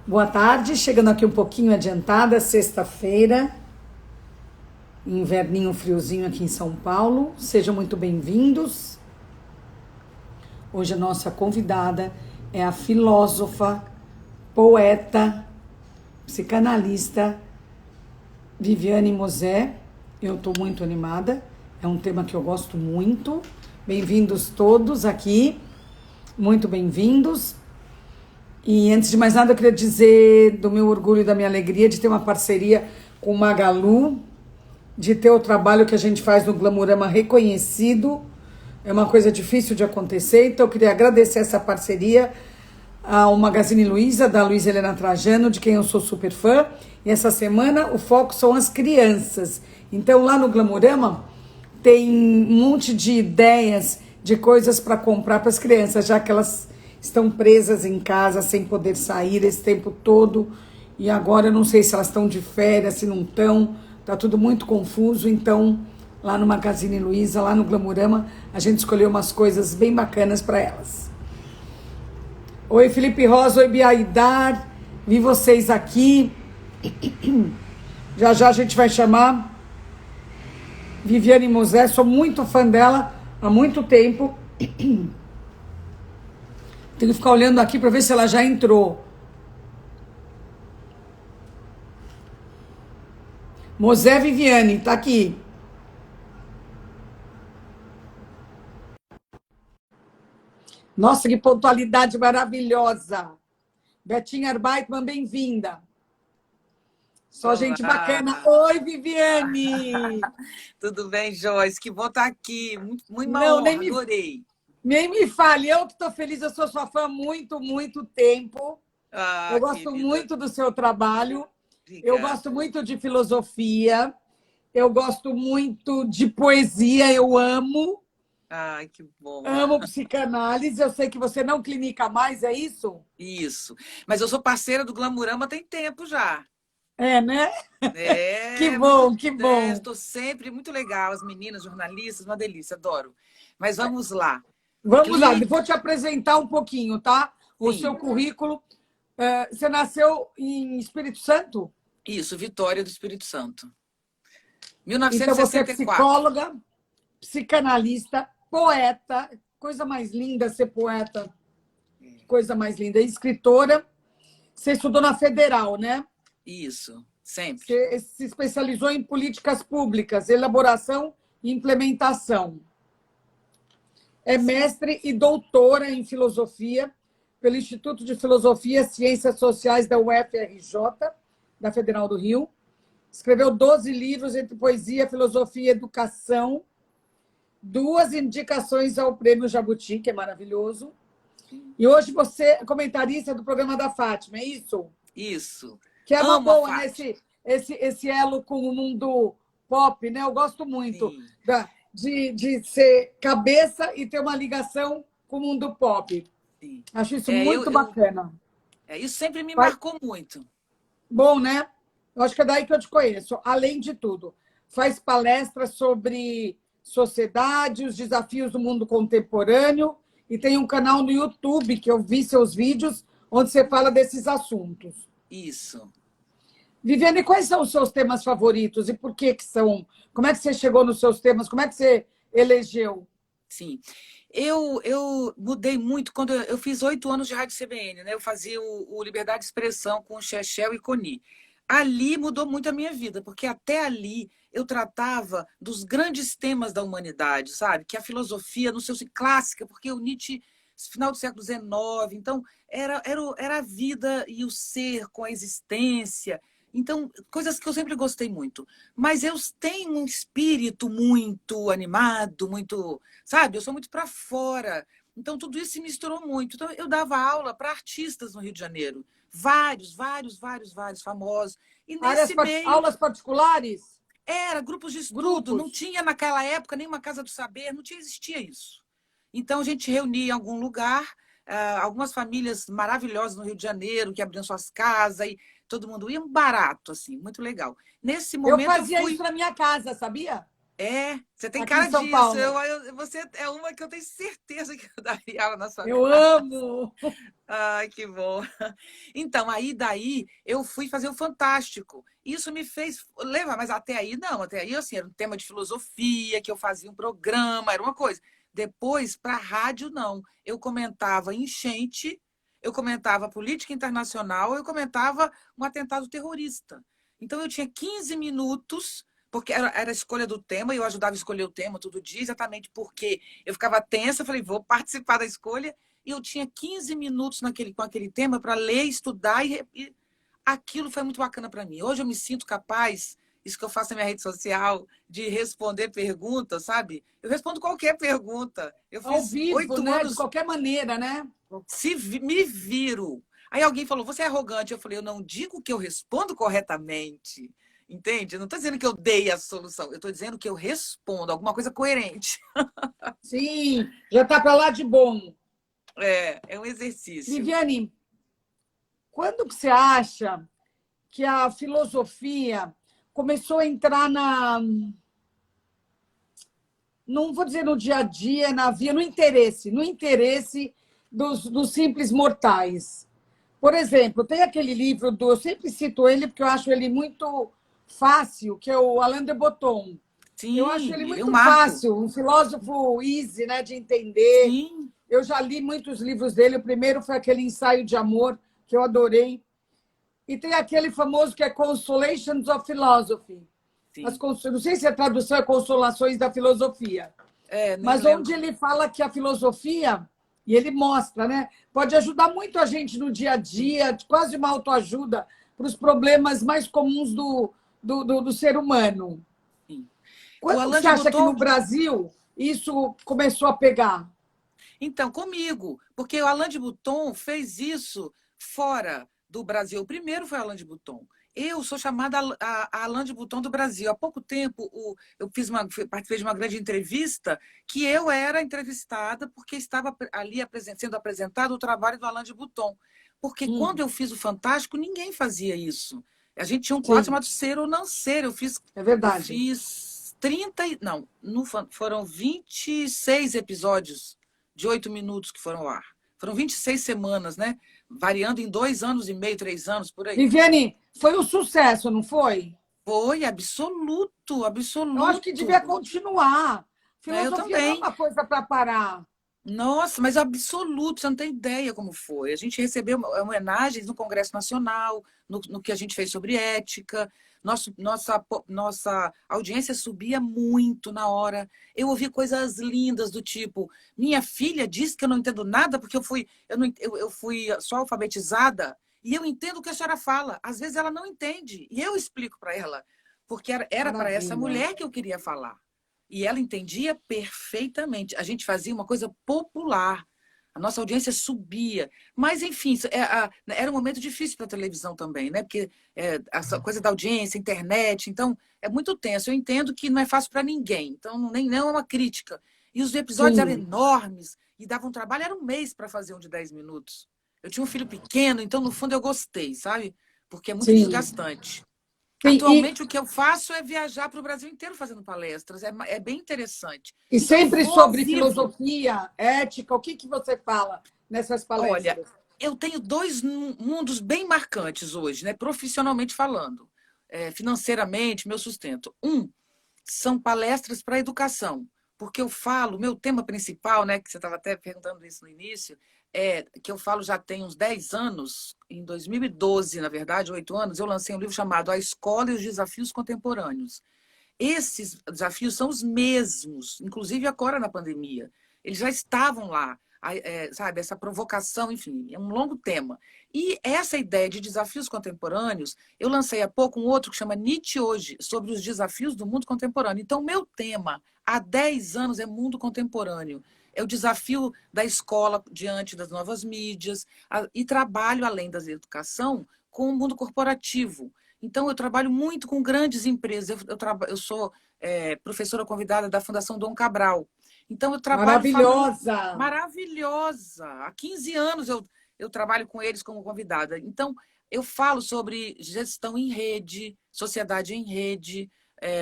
Boa tarde, chegando aqui um pouquinho adiantada, sexta-feira, inverninho friozinho aqui em São Paulo. Sejam muito bem-vindos. Hoje a nossa convidada é a filósofa, poeta, psicanalista Viviane Mosè. Eu estou muito animada, é um tema que eu gosto muito. Bem-vindos todos aqui, muito bem-vindos. E antes de mais nada, eu queria dizer do meu orgulho e da minha alegria de ter uma parceria com o Magalu, de ter o trabalho que a gente faz no Glamurama reconhecido. É uma coisa difícil de acontecer, então eu queria agradecer essa parceria ao Magazine Luiza, da Luiza Helena Trajano, de quem eu sou super fã. E essa semana o foco são as crianças. Então lá no Glamurama tem um monte de ideias de coisas para comprar para as crianças, já que elas estão presas em casa sem poder sair esse tempo todo. E agora eu não sei se elas estão de férias, se não estão. Tá tudo muito confuso. Então, lá no Magazine Luiza, lá no Glamurama, a gente escolheu umas coisas bem bacanas para elas. Oi, Felipe Rosa, oi, Biaidar. Vi vocês aqui. Já já a gente vai chamar Viviane Mosè. Sou muito fã dela há muito tempo. Tenho que ficar olhando aqui para ver se ela já entrou. Mosè Viviane, tá aqui. Nossa, que pontualidade maravilhosa. Betinha Arbeitman, bem-vinda. Só gente bacana. Oi, Viviane. Tudo bem, Joyce? Que bom estar aqui. Muito uma Não, honra, adorei. Nem me fale, eu que estou feliz, eu sou sua fã há muito, muito tempo. Eu gosto Querida. muito do seu trabalho. Obrigada. Eu gosto muito de filosofia. Eu gosto muito de poesia, eu amo. Ai, que bom. Amo psicanálise. Eu sei que você não clinica mais, é isso? Isso. Mas eu sou parceira do Glamurama tem tempo já. É, né? É, Que bom, que bom. Estou sempre muito legal. As meninas, jornalistas, uma delícia, adoro. Mas vamos lá. Vamos lá, vou te apresentar um pouquinho, tá? O Sim. seu currículo. Você nasceu em Espírito Santo? Isso, Vitória do Espírito Santo. Então você é 1964. psicóloga, psicanalista, poeta. Coisa mais linda ser poeta. Coisa mais linda. Escritora. Você estudou na Federal, né? Isso, sempre. Você se especializou em políticas públicas, elaboração e implementação. É mestre e doutora em filosofia pelo Instituto de Filosofia e Ciências Sociais da UFRJ, da Federal do Rio. Escreveu 12 livros entre poesia, filosofia e educação. 2 indicações ao Prêmio Jabuti, que é maravilhoso. E hoje você é comentarista do programa da Fátima, é isso? Isso. Que é uma boa, né? Esse elo com o mundo pop, né? Eu gosto muito de ser cabeça e ter uma ligação com o mundo pop. Sim. Acho isso muito bacana. Isso sempre me marcou muito. Bom, né? Eu acho que é daí que eu te conheço. Além de tudo, faz palestras sobre sociedade, os desafios do mundo contemporâneo e tem um canal no YouTube que eu vi seus vídeos onde você fala desses assuntos. Isso. Viviane, quais são os seus temas favoritos e por que são? Como é que você chegou nos seus temas? Como é que você elegeu? Sim. Eu mudei muito quando eu fiz 8 anos de Rádio CBN, né? Eu fazia o Liberdade de Expressão com o Chechel e Coni. Ali mudou muito a minha vida, porque até ali eu tratava dos grandes temas da humanidade, sabe? Que a filosofia, no seu clássica, porque o Nietzsche, final do século XIX, então era a vida e o ser com a existência. Então, coisas que eu sempre gostei muito. Mas eu tenho um espírito muito animado, muito, sabe? Eu sou muito para fora. Então, tudo isso se misturou muito. Então, eu dava aula para artistas no Rio de Janeiro. Vários famosos. E nesse meio... Aulas particulares? Era, grupos de estudo. Não tinha naquela época nenhuma Casa do Saber, não existia isso. Então, a gente reunia em algum lugar, algumas famílias maravilhosas no Rio de Janeiro, que abriam suas casas, e todo mundo ia, um barato, assim, muito legal. Nesse momento, eu fazia isso na minha casa, sabia? É, você tem aqui cara em São disso. Paulo. Você é uma que eu tenho certeza que eu daria aula na sua casa. Eu amo! Ai, que bom. Então, aí daí eu fui fazer o Fantástico. Isso me fez levar, mas até aí não, até aí assim, era um tema de filosofia, que eu fazia um programa, era uma coisa. Depois, para a rádio, não. Eu comentava enchente, eu comentava política internacional, eu comentava um atentado terrorista. Então, eu tinha 15 minutos, porque era a escolha do tema, e eu ajudava a escolher o tema todo dia, exatamente porque eu ficava tensa, falei, vou participar da escolha, e eu tinha 15 minutos com aquele tema para ler, estudar, e aquilo foi muito bacana para mim. Hoje eu me sinto capaz, isso que eu faço na minha rede social, de responder perguntas, sabe? Eu respondo qualquer pergunta. Eu Ao fiz vivo, oito né? De anos, qualquer maneira, né? me viro. Aí alguém falou, você é arrogante. Eu falei, eu não digo que eu respondo corretamente. Entende? Eu não estou dizendo que eu dei a solução, eu estou dizendo que eu respondo alguma coisa coerente. Sim, já está para lá de bom. É um exercício. Viviane, quando que você acha que a filosofia começou a entrar não vou dizer no dia a dia, na via, no interesse dos simples mortais? Por exemplo, tem aquele livro eu sempre cito ele porque eu acho ele muito fácil, que é o Alain de Botton. Eu acho Sim, ele ele é um muito marco. fácil, um filósofo easy, né, de entender. Sim, Eu já li muitos livros dele. O primeiro foi aquele Ensaio de Amor, que eu adorei. E tem aquele famoso que é Consolations of Philosophy. sim. Não sei se a tradução é Consolações da Filosofia, Nem mas onde lembro. ele fala que a filosofia, e ele mostra, né, pode ajudar muito a gente no dia a Sim, dia, quase uma autoajuda para os problemas mais comuns do ser humano. sim. O Quando Alain você de acha que no Botton, Brasil isso começou a pegar? então, comigo, porque o Alain de Botton fez isso fora do Brasil. O primeiro foi Alain de Botton. Eu sou chamada a Alain de Botton do Brasil. Há pouco tempo, eu participei de uma grande entrevista que eu era entrevistada porque estava ali sendo apresentado o trabalho do Alain de Botton. Porque quando Hum, eu fiz o Fantástico, ninguém fazia isso. A gente tinha um quadro sim, chamado Ser ou Não Ser. é Eu verdade. fiz 30, não, foram 26 episódios de 8 minutos que foram ao ar. Foram 26 semanas, né? Variando em 2 anos e meio, 3 anos, por aí. Viviane, foi um sucesso, não foi? Foi absoluto, Eu acho que devia absoluto. continuar. Eu Filosofia não é também. uma coisa para parar. Nossa, mas absoluto, você não tem ideia como foi. A gente recebeu homenagens no Congresso Nacional, no que a gente fez sobre ética. Nossa audiência subia muito na hora. Eu ouvi coisas lindas do tipo: minha filha disse que eu não entendo nada porque eu fui só alfabetizada e eu entendo o que a senhora fala. Às vezes ela não entende e eu explico para ela, porque era para essa Maravilha. mulher que eu queria falar. E ela entendia perfeitamente. A gente fazia uma coisa popular. A nossa audiência subia. Mas, enfim, era um momento difícil para a televisão também, né? Porque essa coisa da audiência, internet, então é muito tenso. Eu entendo que não é fácil para ninguém. Então, nem não é uma crítica. E os episódios eram Sim. enormes e davam trabalho, era um mês para fazer um de 10 minutos. Eu tinha um filho pequeno, então, no fundo, eu gostei, sabe? Porque é muito Sim. desgastante. Sim, Atualmente, o que eu faço é viajar para o Brasil inteiro fazendo palestras. É bem interessante. e Então, eu sempre vou ao sobre vivo. filosofia, ética, o que você fala nessas Olha, palestras? eu tenho dois mundos bem marcantes hoje, né? Profissionalmente falando. Financeiramente, meu sustento. São palestras para a educação, porque eu falo, meu tema principal, né, que você estava até perguntando isso no início, é que eu falo já tem uns 10 anos, em 2012, na verdade, 8 anos, eu lancei um livro chamado A Escola e os Desafios Contemporâneos. Esses desafios são os mesmos, inclusive agora na pandemia. Eles já estavam lá, sabe? Essa provocação, enfim, é um longo tema. E essa ideia de desafios contemporâneos, eu lancei há pouco um outro que chama Nietzsche Hoje, sobre os desafios do mundo contemporâneo. Então, meu tema há 10 anos é mundo contemporâneo. É o desafio da escola diante das novas mídias, e trabalho, além da educação, com o mundo corporativo. Então, eu trabalho muito com grandes empresas. Eu sou professora convidada da Fundação Dom Cabral. Então, eu trabalho falando Maravilhosa. maravilhosa. Há 15 anos eu trabalho com eles como convidada. Então, eu falo sobre gestão em rede, sociedade em rede,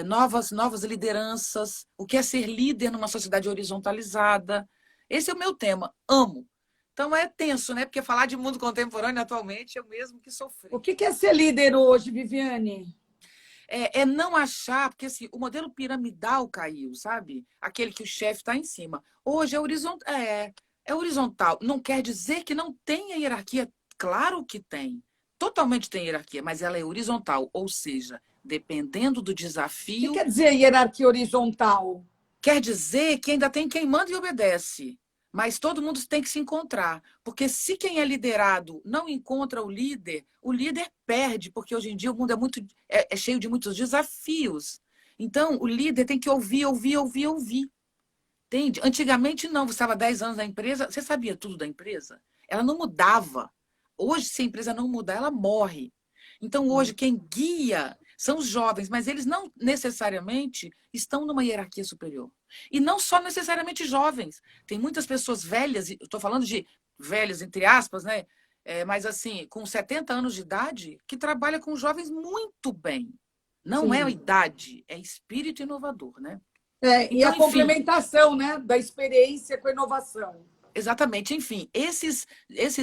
novas lideranças, o que é ser líder numa sociedade horizontalizada. Esse é o meu tema. Amo. Então é tenso, né? Porque falar de mundo contemporâneo atualmente é o mesmo que O sofrer. que é ser líder hoje, Viviane? É não achar, porque assim, o modelo piramidal caiu, sabe? Aquele que o chefe está em cima. Hoje é horizontal. Não quer dizer que não tenha hierarquia. Claro que tem. Totalmente tem hierarquia, mas ela é horizontal. Ou seja, dependendo do O que desafio, quer dizer hierarquia horizontal? quer dizer que ainda tem quem manda e obedece. Mas todo mundo tem que se encontrar. Porque se quem é liderado não encontra o líder perde, porque hoje em dia o mundo é cheio de muitos desafios. Então, o líder tem que ouvir, ouvir, ouvir, ouvir. Entende? Antigamente, não. Você estava 10 anos na empresa, você sabia tudo da empresa. Ela não mudava. Hoje, se a empresa não mudar, ela morre. Então, hoje, quem guia são os jovens, mas eles não necessariamente estão numa hierarquia superior. E não só necessariamente jovens. Tem muitas pessoas velhas, estou falando de velhas, entre aspas, né? Mas assim, com 70 anos de idade, que trabalha com jovens muito bem. Não é a Sim. idade, é espírito inovador, né? E Então, a enfim, complementação, né, da experiência com a inovação. exatamente, enfim, esses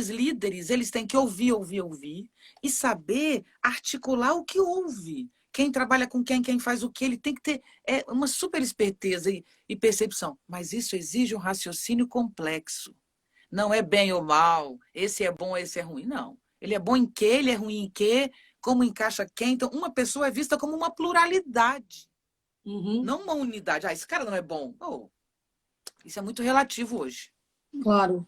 líderes, eles têm que ouvir, ouvir, ouvir e saber articular o que ouve. Quem trabalha com quem faz o que, ele tem que ter uma super esperteza e percepção. Mas isso exige um raciocínio complexo. Não é bem ou mal, esse é bom, esse é ruim. Não. Ele é bom em quê, ele é ruim em quê, como encaixa quem. Então, uma pessoa é vista como uma pluralidade, Uhum, não uma unidade. Ah, esse cara não é bom. Oh, isso é muito relativo hoje. claro.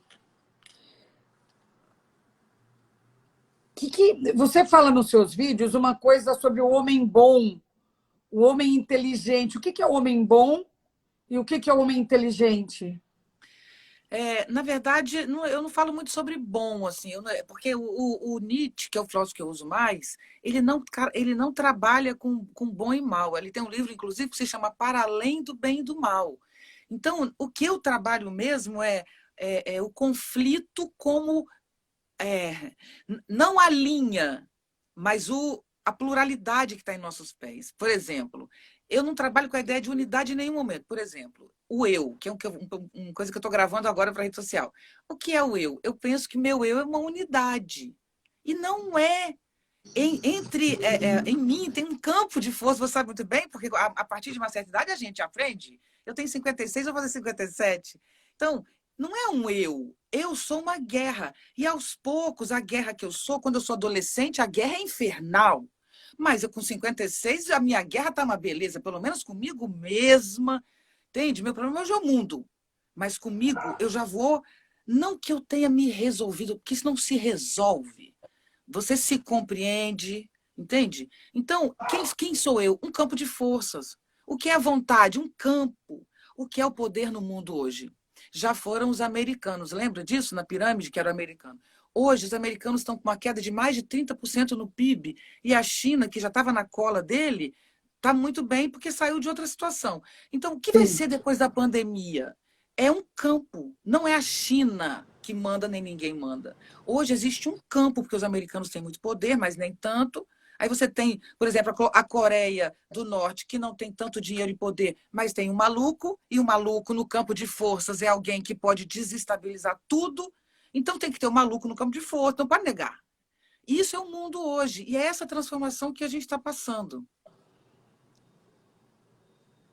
Você fala nos seus vídeos uma coisa sobre o homem bom, o homem inteligente. O que é o homem bom e o que é o homem inteligente? Na verdade, eu não falo muito sobre bom, assim, porque o Nietzsche, que é o filósofo que eu uso mais, ele não trabalha com bom e mal. Ele tem um livro, inclusive, que se chama Para Além do Bem e do Mal. Então, o que eu trabalho mesmo é o conflito como não a linha, mas a pluralidade que está em nossos pés. Por exemplo, eu não trabalho com a ideia de unidade em nenhum momento. Por exemplo, o eu, que é uma coisa que eu estou gravando agora para a rede social. O que é o eu? Eu penso que meu eu é uma unidade. E não é. Em mim tem um campo de força, você sabe muito bem, porque a partir de uma certa idade a gente aprende. Eu tenho 56, eu vou fazer 57. Então, não é um eu sou uma guerra. E aos poucos, a guerra que eu sou, quando eu sou adolescente, a guerra é infernal. Mas eu com 56, a minha guerra está uma beleza, pelo menos comigo mesma. Entende? Meu problema hoje é o mundo. Mas comigo eu já vou. Não que eu tenha me resolvido, porque isso não se resolve. Você se compreende, entende? Então, quem sou eu? Um campo de forças. O que é a vontade? Um campo. O que é o poder no mundo hoje? Já foram os americanos. Lembra disso na pirâmide que era o americano? Hoje, os americanos estão com uma queda de mais de 30% no PIB. E a China, que já estava na cola dele, está muito bem porque saiu de outra situação. Então, o que vai Sim. ser depois da pandemia? É um campo. Não é a China que manda, nem ninguém manda. Hoje existe um campo, porque os americanos têm muito poder, mas nem tanto. Aí você tem, por exemplo, a Coreia do Norte, que não tem tanto dinheiro e poder, mas tem um maluco, e o maluco no campo de forças é alguém que pode desestabilizar tudo. Então tem que ter um maluco no campo de força, não pode negar. Isso é o mundo hoje, e é essa transformação que a gente está passando.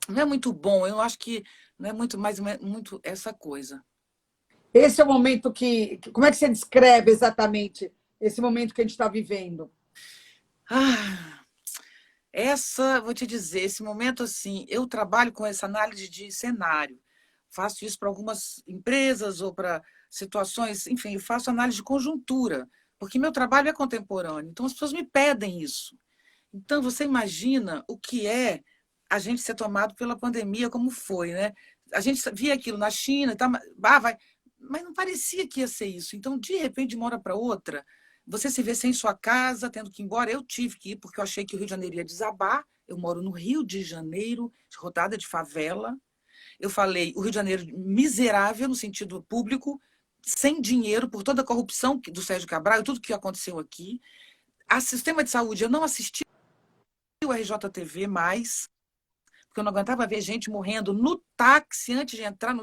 Não é muito bom, eu acho que não é muito mais muito essa coisa. Esse é o momento que. Como é que você descreve exatamente esse momento que a gente está vivendo? Ah, vou te dizer, esse momento assim, eu trabalho com essa análise de cenário. Faço isso para algumas empresas ou para situações, enfim, eu faço análise de conjuntura, porque meu trabalho é contemporâneo. Então as pessoas me pedem isso. Então você imagina o que é a gente ser tomado pela pandemia como foi, né? A gente via aquilo na China, tá, mas não parecia que ia ser isso. Então, de repente, de uma hora para outra, você se vê sem sua casa, tendo que ir embora. Eu tive que ir porque eu achei que o Rio de Janeiro ia desabar. Eu moro no Rio de Janeiro, rodada de favela. Eu falei, o Rio de Janeiro miserável no sentido público, sem dinheiro, por toda a corrupção do Sérgio Cabral e tudo que aconteceu aqui. A sistema de saúde, eu não assisti o RJTV mais, porque eu não aguentava ver gente morrendo no táxi antes de entrar no.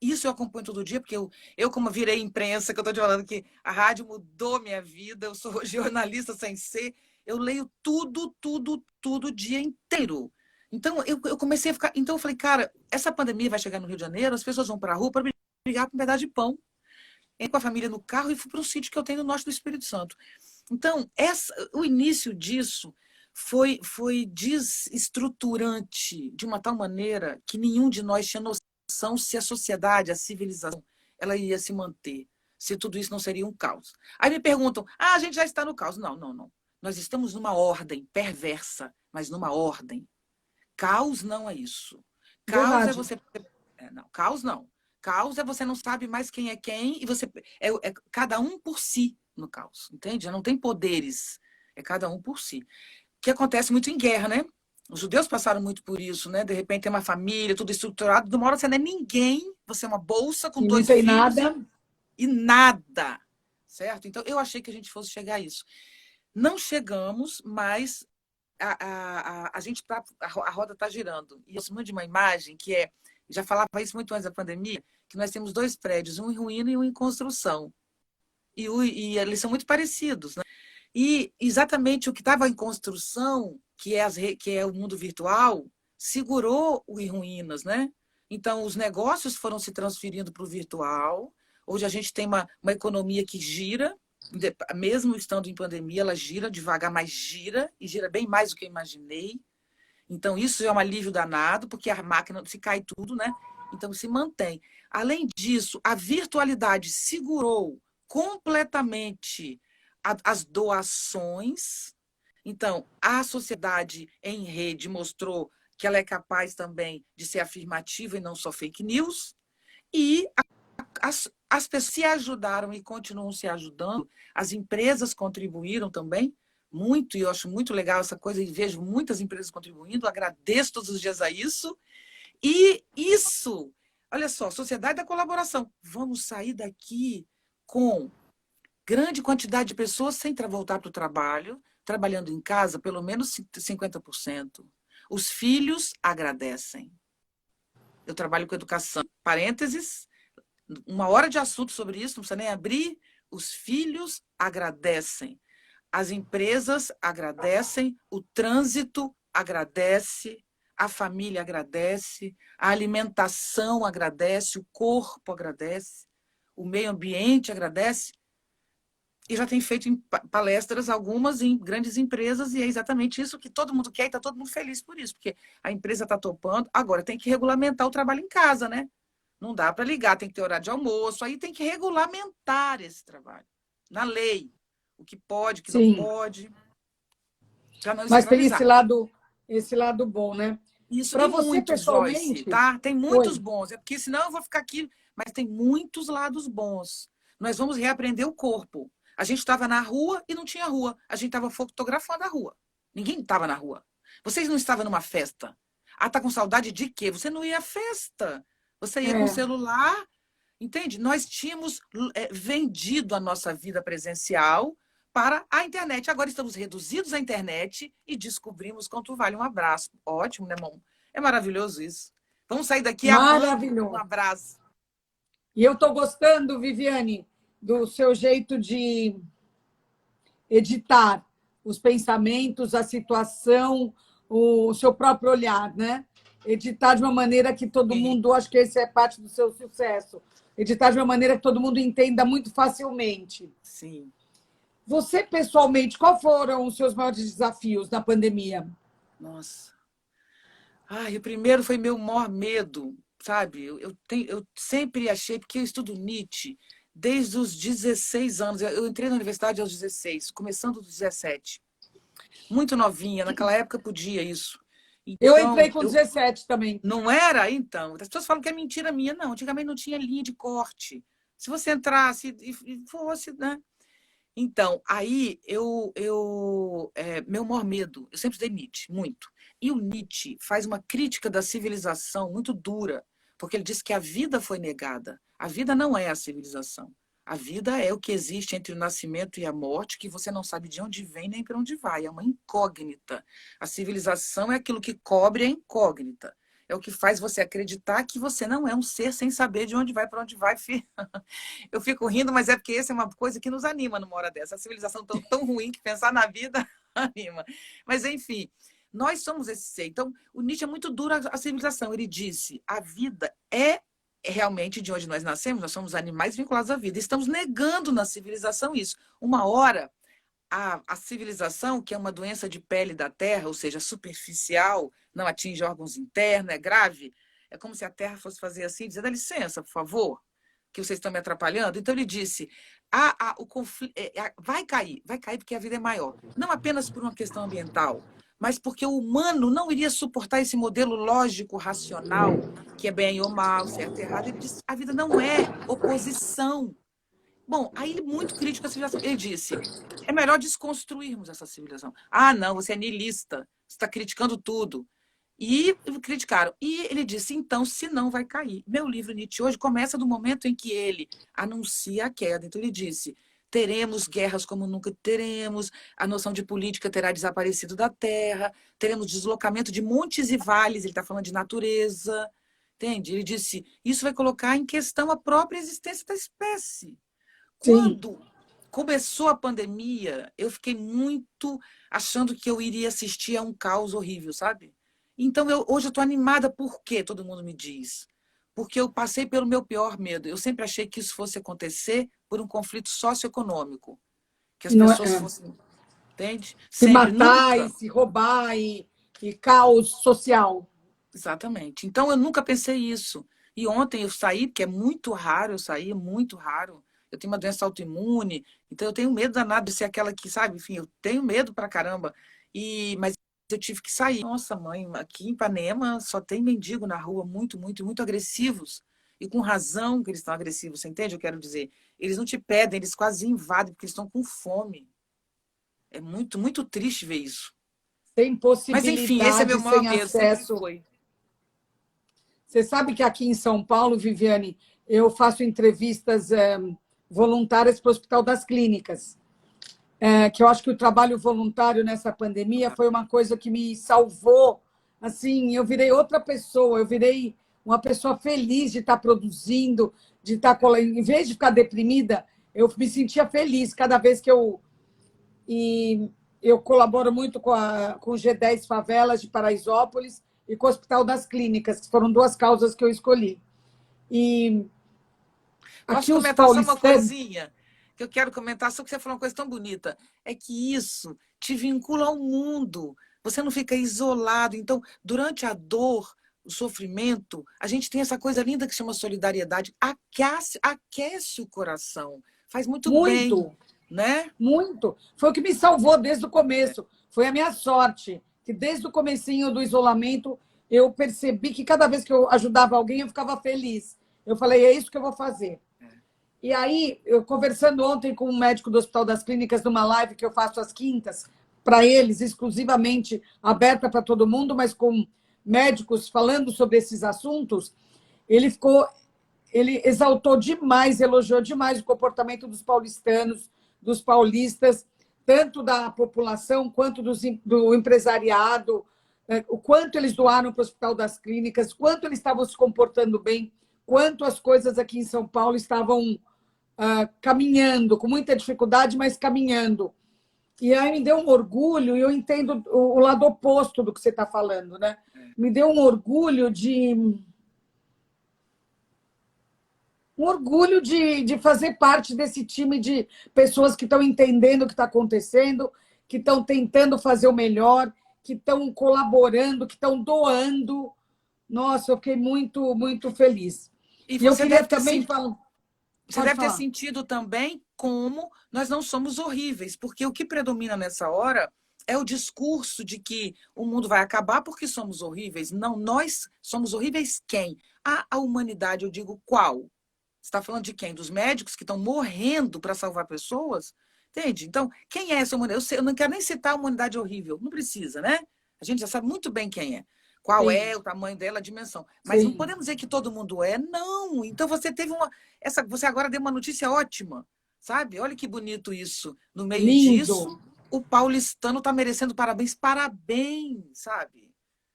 Isso eu acompanho todo dia, porque eu como virei imprensa, que eu estou te falando que a rádio mudou minha vida, eu sou jornalista sem ser, eu leio tudo, tudo, tudo o dia inteiro. Então, eu comecei a ficar. Então, eu falei, cara, essa pandemia vai chegar no Rio de Janeiro, as pessoas vão para a rua para brigar por um pedaço de pão. Entrei com a família no carro e fui para um sítio que eu tenho no norte do Espírito Santo. Então, o início disso foi desestruturante de uma tal maneira que nenhum de nós tinha noção se a sociedade, a civilização, ela ia se manter, se tudo isso não seria um caos. Aí me perguntam, a gente já está no caos. Não, não, não. Nós estamos numa ordem perversa, mas numa ordem. Caos não é isso. Caos é Verdade. você. Não, caos não. Caos é você não sabe mais quem é quem e você. É cada um por si no caos, entende? Já não tem poderes. É cada um por si. Que acontece muito em guerra, né? Os judeus passaram muito por isso, né? De repente tem uma família, tudo estruturado, de uma hora você não é ninguém, você é uma bolsa com E não dois tem filhos nada. e nada, certo? Então eu achei que a gente fosse chegar a isso. Não chegamos, mas a gente tá, a roda está girando. E eu sou muito de uma imagem que é, já falava isso muito antes da pandemia, que nós temos dois prédios, um em ruína e um em construção. E eles são muito parecidos, né? E exatamente o que estava em construção, que é o mundo virtual, segurou o em ruínas, né? Então, os negócios foram se transferindo para o virtual. Hoje a gente tem uma economia que gira, mesmo estando em pandemia, ela gira devagar, mas gira, e gira bem mais do que eu imaginei. Então, isso é um alívio danado, porque a máquina, se cai tudo, né? Então, se mantém. Além disso, a virtualidade segurou completamente as doações. Então, a sociedade em rede mostrou que ela é capaz também de ser afirmativa e não só fake news. E as pessoas se ajudaram e continuam se ajudando. As empresas contribuíram também muito, e eu acho muito legal essa coisa, e vejo muitas empresas contribuindo, agradeço todos os dias a isso. E isso, olha só, sociedade da colaboração. Vamos sair daqui com grande quantidade de pessoas sem voltar para o trabalho, trabalhando em casa, pelo menos 50%. Os filhos agradecem. Eu trabalho com educação. Parênteses, uma hora de assunto sobre isso, não precisa nem abrir. Os filhos agradecem. As empresas agradecem, o trânsito agradece, a família agradece, a alimentação agradece, o corpo agradece, o meio ambiente agradece. E já tem feito palestras, algumas em grandes empresas, e é exatamente isso que todo mundo quer e está todo mundo feliz por isso, porque a empresa está topando. Agora, tem que regulamentar o trabalho em casa, né? Não dá para ligar, tem que ter horário de almoço, aí tem que regulamentar esse trabalho, na lei. O que pode, o que não Sim. pode, para não Mas tem escravizar. esse lado bom, né? Isso Para tem você muitos, Joyce, pessoalmente, tá? Tem muitos oi. bons. É porque senão eu vou ficar aqui. Mas tem muitos lados bons. Nós vamos reaprender o corpo. A gente estava na rua e não tinha rua. A gente estava fotografando a rua. Ninguém estava na rua. Vocês não estavam numa festa. Ah, tá com saudade de quê? Você não ia à festa. Você ia com o É, celular. Entende? Nós tínhamos vendido a nossa vida presencial para a internet. Agora estamos reduzidos à internet e descobrimos quanto vale um abraço. Ótimo, né, irmão? É maravilhoso isso. Vamos sair daqui amando um maravilhoso. abraço. E eu estou gostando, Viviane, do seu jeito de editar os pensamentos, a situação, o seu próprio olhar, né? Editar de uma maneira que todo mundo, acho que esse é parte do seu sucesso. Editar de uma maneira que todo mundo entenda muito facilmente. Sim. Você, pessoalmente, qual foram os seus maiores desafios na pandemia? Nossa. Ai, o primeiro foi meu maior medo, sabe? Eu sempre achei, porque eu estudo Nietzsche desde os 16 anos. Eu entrei na universidade aos 16, começando dos 17. Muito novinha, naquela época podia isso. Eu entrei Então, com 17 também. não era, então. As pessoas falam que é mentira minha. Não, antigamente não tinha linha de corte. Se você entrasse e fosse, né? Então, aí meu maior medo, eu sempre estudei Nietzsche, muito. E o Nietzsche faz uma crítica da civilização muito dura, porque ele diz que a vida foi negada. A vida não é a civilização. A vida é o que existe entre o nascimento e a morte, que você não sabe de onde vem nem para onde vai. É uma incógnita. A civilização é aquilo que cobre a incógnita. É o que faz você acreditar que você não é um ser sem saber de onde vai, para onde vai. Eu fico rindo, mas é porque essa é uma coisa que nos anima numa hora dessa. A civilização tão ruim que pensar na vida anima. Mas, enfim, nós somos esse ser. Então, o Nietzsche é muito duro à civilização. Ele disse, a vida é realmente de onde nós nascemos, nós somos animais vinculados à vida. Estamos negando na civilização isso. Uma hora, a civilização, que é uma doença de pele da Terra, ou seja, superficial, não atinge órgãos internos, é grave, é como se a Terra fosse fazer assim, dizer, dá licença, por favor, que vocês estão me atrapalhando. Então ele disse, o conflito, vai cair porque a vida é maior. Não apenas por uma questão ambiental, mas porque o humano não iria suportar esse modelo lógico, racional, que é bem ou mal, certo e errado. Ele disse, a vida não é oposição. Bom, aí ele muito crítico à civilização. Ele disse, é melhor desconstruirmos essa civilização. Ah, não, você é niilista, você está criticando tudo. E criticaram. E ele disse, então, se não vai cair. Meu livro Nietzsche hoje começa do momento em que ele anuncia a queda. Então ele disse, teremos guerras como nunca teremos, a noção de política terá desaparecido da Terra, teremos deslocamento de montes e vales, ele está falando de natureza, entende? Ele disse, isso vai colocar em questão a própria existência da espécie. Sim. Quando começou a pandemia, eu fiquei muito achando que eu iria assistir a um caos horrível, sabe? Então, hoje eu estou animada. Por quê? Todo mundo me diz. Porque eu passei pelo meu pior medo. Eu sempre achei que isso fosse acontecer por um conflito socioeconômico. Que as Não pessoas é, fossem... Entende? se Sempre, matar e nunca. se roubar e caos social. Exatamente. Então, eu nunca pensei isso. E ontem eu saí, porque é muito raro eu sair, é muito raro. Eu tenho uma doença autoimune, então eu tenho medo danado de ser aquela que, sabe, enfim, eu tenho medo pra caramba. Mas eu tive que sair. Nossa, mãe, aqui em Ipanema só tem mendigo na rua, muito, muito, muito agressivos. E com razão que eles estão agressivos, você entende? Eu quero dizer, eles não te pedem, eles quase invadem, porque eles estão com fome. É muito, muito triste ver isso. Sem Mas, enfim, esse é meu possibilidade, maior sem medo, sempre acesso. foi. Você sabe que aqui em São Paulo, Viviane, eu faço entrevistas voluntárias para o Hospital das Clínicas. Que eu acho que o trabalho voluntário nessa pandemia foi uma coisa que me salvou. Assim, eu virei outra pessoa, eu virei uma pessoa feliz de estar produzindo, de estar em vez de ficar deprimida, eu me sentia feliz cada vez que e eu colaboro muito com o G10 Favelas de Paraisópolis e com o Hospital das Clínicas, que foram duas causas que eu escolhi. E Posso aqui os comentar só uma paulistanos. coisinha? Que eu quero comentar, só que você falou uma coisa tão bonita. É que isso te vincula ao mundo. Você não fica isolado. Então, durante a dor, o sofrimento, a gente tem essa coisa linda que se chama solidariedade. Aquece o coração. Faz muito bem, Muito, né? muito. Foi o que me salvou desde o começo. Foi a minha sorte, que desde o comecinho do isolamento, eu percebi que cada vez que eu ajudava alguém, eu ficava feliz. Eu falei, é isso que eu vou fazer. E aí, eu conversando ontem com um médico do Hospital das Clínicas, numa live que eu faço às quintas, para eles, exclusivamente aberta para todo mundo, mas com médicos falando sobre esses assuntos, ele ficou, ele exaltou demais, elogiou demais o comportamento dos paulistanos, dos paulistas, tanto da população quanto do empresariado, o quanto eles doaram para o Hospital das Clínicas, quanto eles estavam se comportando bem, quanto as coisas aqui em São Paulo estavam caminhando, com muita dificuldade, mas caminhando. E aí me deu um orgulho, e eu entendo o lado oposto do que você está falando, né? Me deu um orgulho de fazer parte desse time de pessoas que estão entendendo o que está acontecendo, que estão tentando fazer o melhor, que estão colaborando, que estão doando. Nossa, eu fiquei muito, muito feliz. E E eu você queria deve ter também sentido. falar. Você Pode deve ter falar. sentido também como nós não somos horríveis, porque o que predomina nessa hora é o discurso de que o mundo vai acabar porque somos horríveis. Não, nós somos horríveis quem? A humanidade, eu digo qual? Você está falando de quem? Dos médicos que estão morrendo para salvar pessoas? Entende? Então, quem é essa humanidade? Eu não quero nem citar a humanidade horrível, não precisa, né? A gente já sabe muito bem quem é. Qual Sim, é o tamanho dela, a dimensão. Mas não sim. podemos dizer que todo mundo é, não. Então você teve você agora deu uma notícia ótima, sabe? Olha que bonito isso. No meio Lindo. disso, o paulistano está merecendo parabéns. Parabéns, sabe?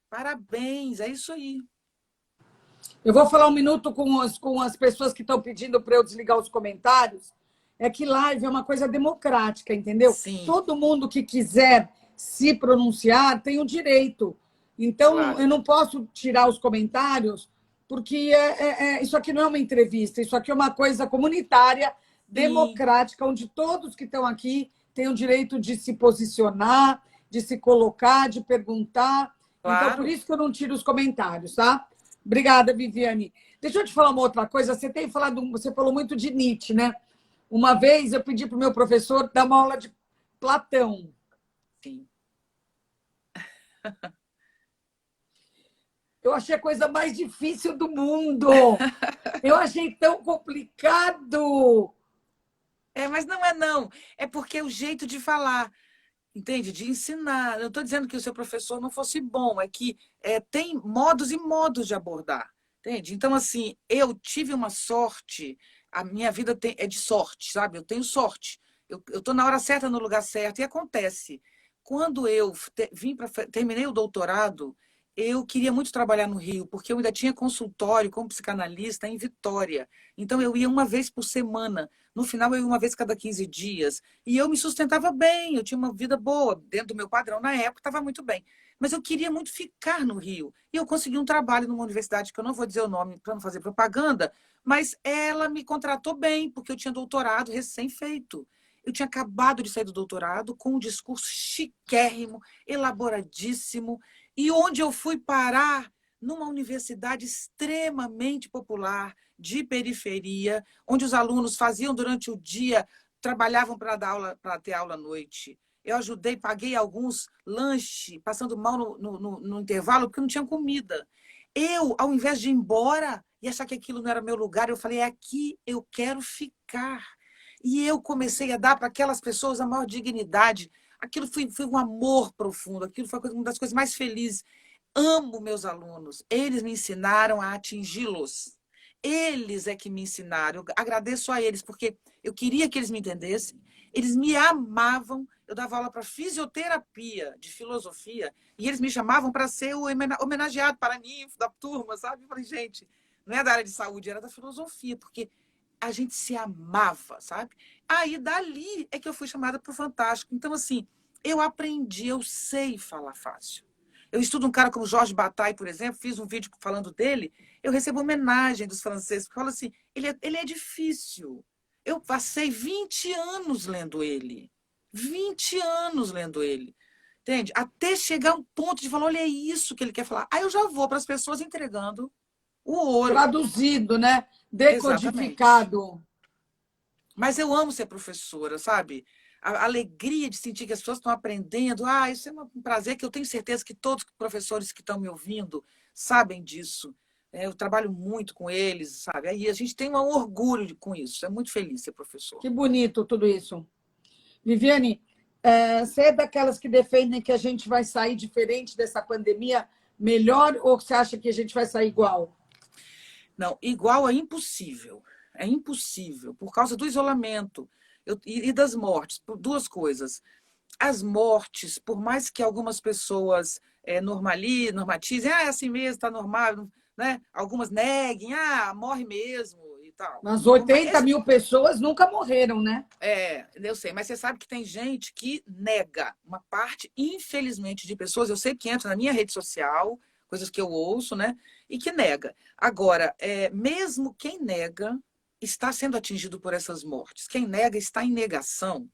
Parabéns, é isso aí. Eu vou falar um minuto com as pessoas que estão pedindo para eu desligar os comentários. É que live é uma coisa democrática, entendeu? Sim, Todo mundo que quiser se pronunciar tem o direito. Então, eu claro. não posso tirar os comentários, porque isso aqui não é uma entrevista, isso aqui é uma coisa comunitária, Sim, democrática, onde todos que estão aqui têm o direito de se posicionar, de se colocar, de perguntar. Então, por claro. isso que eu não tiro os comentários, tá? Obrigada, Viviane. Deixa eu te falar uma outra coisa. Você falou muito de Nietzsche, né? Uma vez eu pedi para o meu professor dar uma aula de Platão. Sim. Eu achei a coisa mais difícil do mundo. Eu achei tão complicado. É, mas não é não. É porque é o jeito de falar. Entende? De ensinar. Eu estou dizendo que o seu professor não fosse bom, é que tem modos e modos de abordar. Entende? Então, assim, eu tive uma sorte, a minha vida é de sorte, sabe? Eu tenho sorte. Eu estou na hora certa, no lugar certo, e acontece. Quando eu terminei o doutorado, eu queria muito trabalhar no Rio, porque eu ainda tinha consultório como psicanalista em Vitória. Então, eu ia uma vez por semana. No final, eu ia uma vez cada 15 dias. E eu me sustentava bem, eu tinha uma vida boa, dentro do meu padrão na época, estava muito bem. Mas eu queria muito ficar no Rio. E eu consegui um trabalho numa universidade, que eu não vou dizer o nome para não fazer propaganda, mas ela me contratou bem, porque eu tinha doutorado recém-feito. Eu tinha acabado de sair do doutorado com um discurso chiquérrimo, elaboradíssimo, e onde eu fui parar numa universidade extremamente popular, de periferia, onde os alunos faziam durante o dia, trabalhavam para dar aula, para ter aula à noite. Eu ajudei, paguei alguns lanche, passando mal no intervalo, porque não tinha comida. Eu, ao invés de ir embora e achar que aquilo não era meu lugar, eu falei, é aqui eu quero ficar. E eu comecei a dar para aquelas pessoas a maior dignidade. Aquilo foi um amor profundo, aquilo foi uma das coisas mais felizes. Amo meus alunos, eles me ensinaram a atingi-los. Eles é que me ensinaram. Eu agradeço a eles, porque eu queria que eles me entendessem. Eles me amavam. Eu dava aula para fisioterapia, de filosofia, e eles me chamavam para ser o homenageado para mim, da turma, sabe? Eu falei, gente, não é da área de saúde, era da filosofia, porque a gente se amava, sabe? Aí, dali é que eu fui chamada para o Fantástico. Então, assim, eu aprendi, eu sei falar fácil. Eu estudo um cara como Jorge Bataille, por exemplo, fiz um vídeo falando dele, eu recebo homenagem dos franceses, que falam assim, ele é difícil. Eu passei 20 anos lendo ele. 20 anos lendo ele. Entende? Até chegar um ponto de falar, olha, é isso que ele quer falar. Aí eu já vou para as pessoas entregando o ouro. Traduzido, né? Exatamente. Decodificado. Mas eu amo ser professora, sabe? A alegria de sentir que as pessoas estão aprendendo. Ah, isso é um prazer que eu tenho certeza que todos os professores que estão me ouvindo sabem disso. Eu trabalho muito com eles, sabe? Aí a gente tem um orgulho com isso. É muito feliz ser professor. Que bonito tudo isso. Viviane, você é daquelas que defendem que a gente vai sair diferente dessa pandemia melhor ou você acha que a gente vai sair igual? Não, igual é impossível. É impossível, por causa do isolamento e das mortes, por duas coisas. As mortes, por mais que algumas pessoas normatizem, é assim mesmo, está normal, né? Algumas neguem, morre mesmo e tal. Mas Por mais, 80.000 pessoas nunca morreram, né? eu sei, mas você sabe que tem gente que nega. Uma parte, infelizmente, de pessoas, eu sei que entra na minha rede social, coisas que eu ouço, né? E que nega. Agora, mesmo quem nega está sendo atingido por essas mortes. Quem nega está em negação.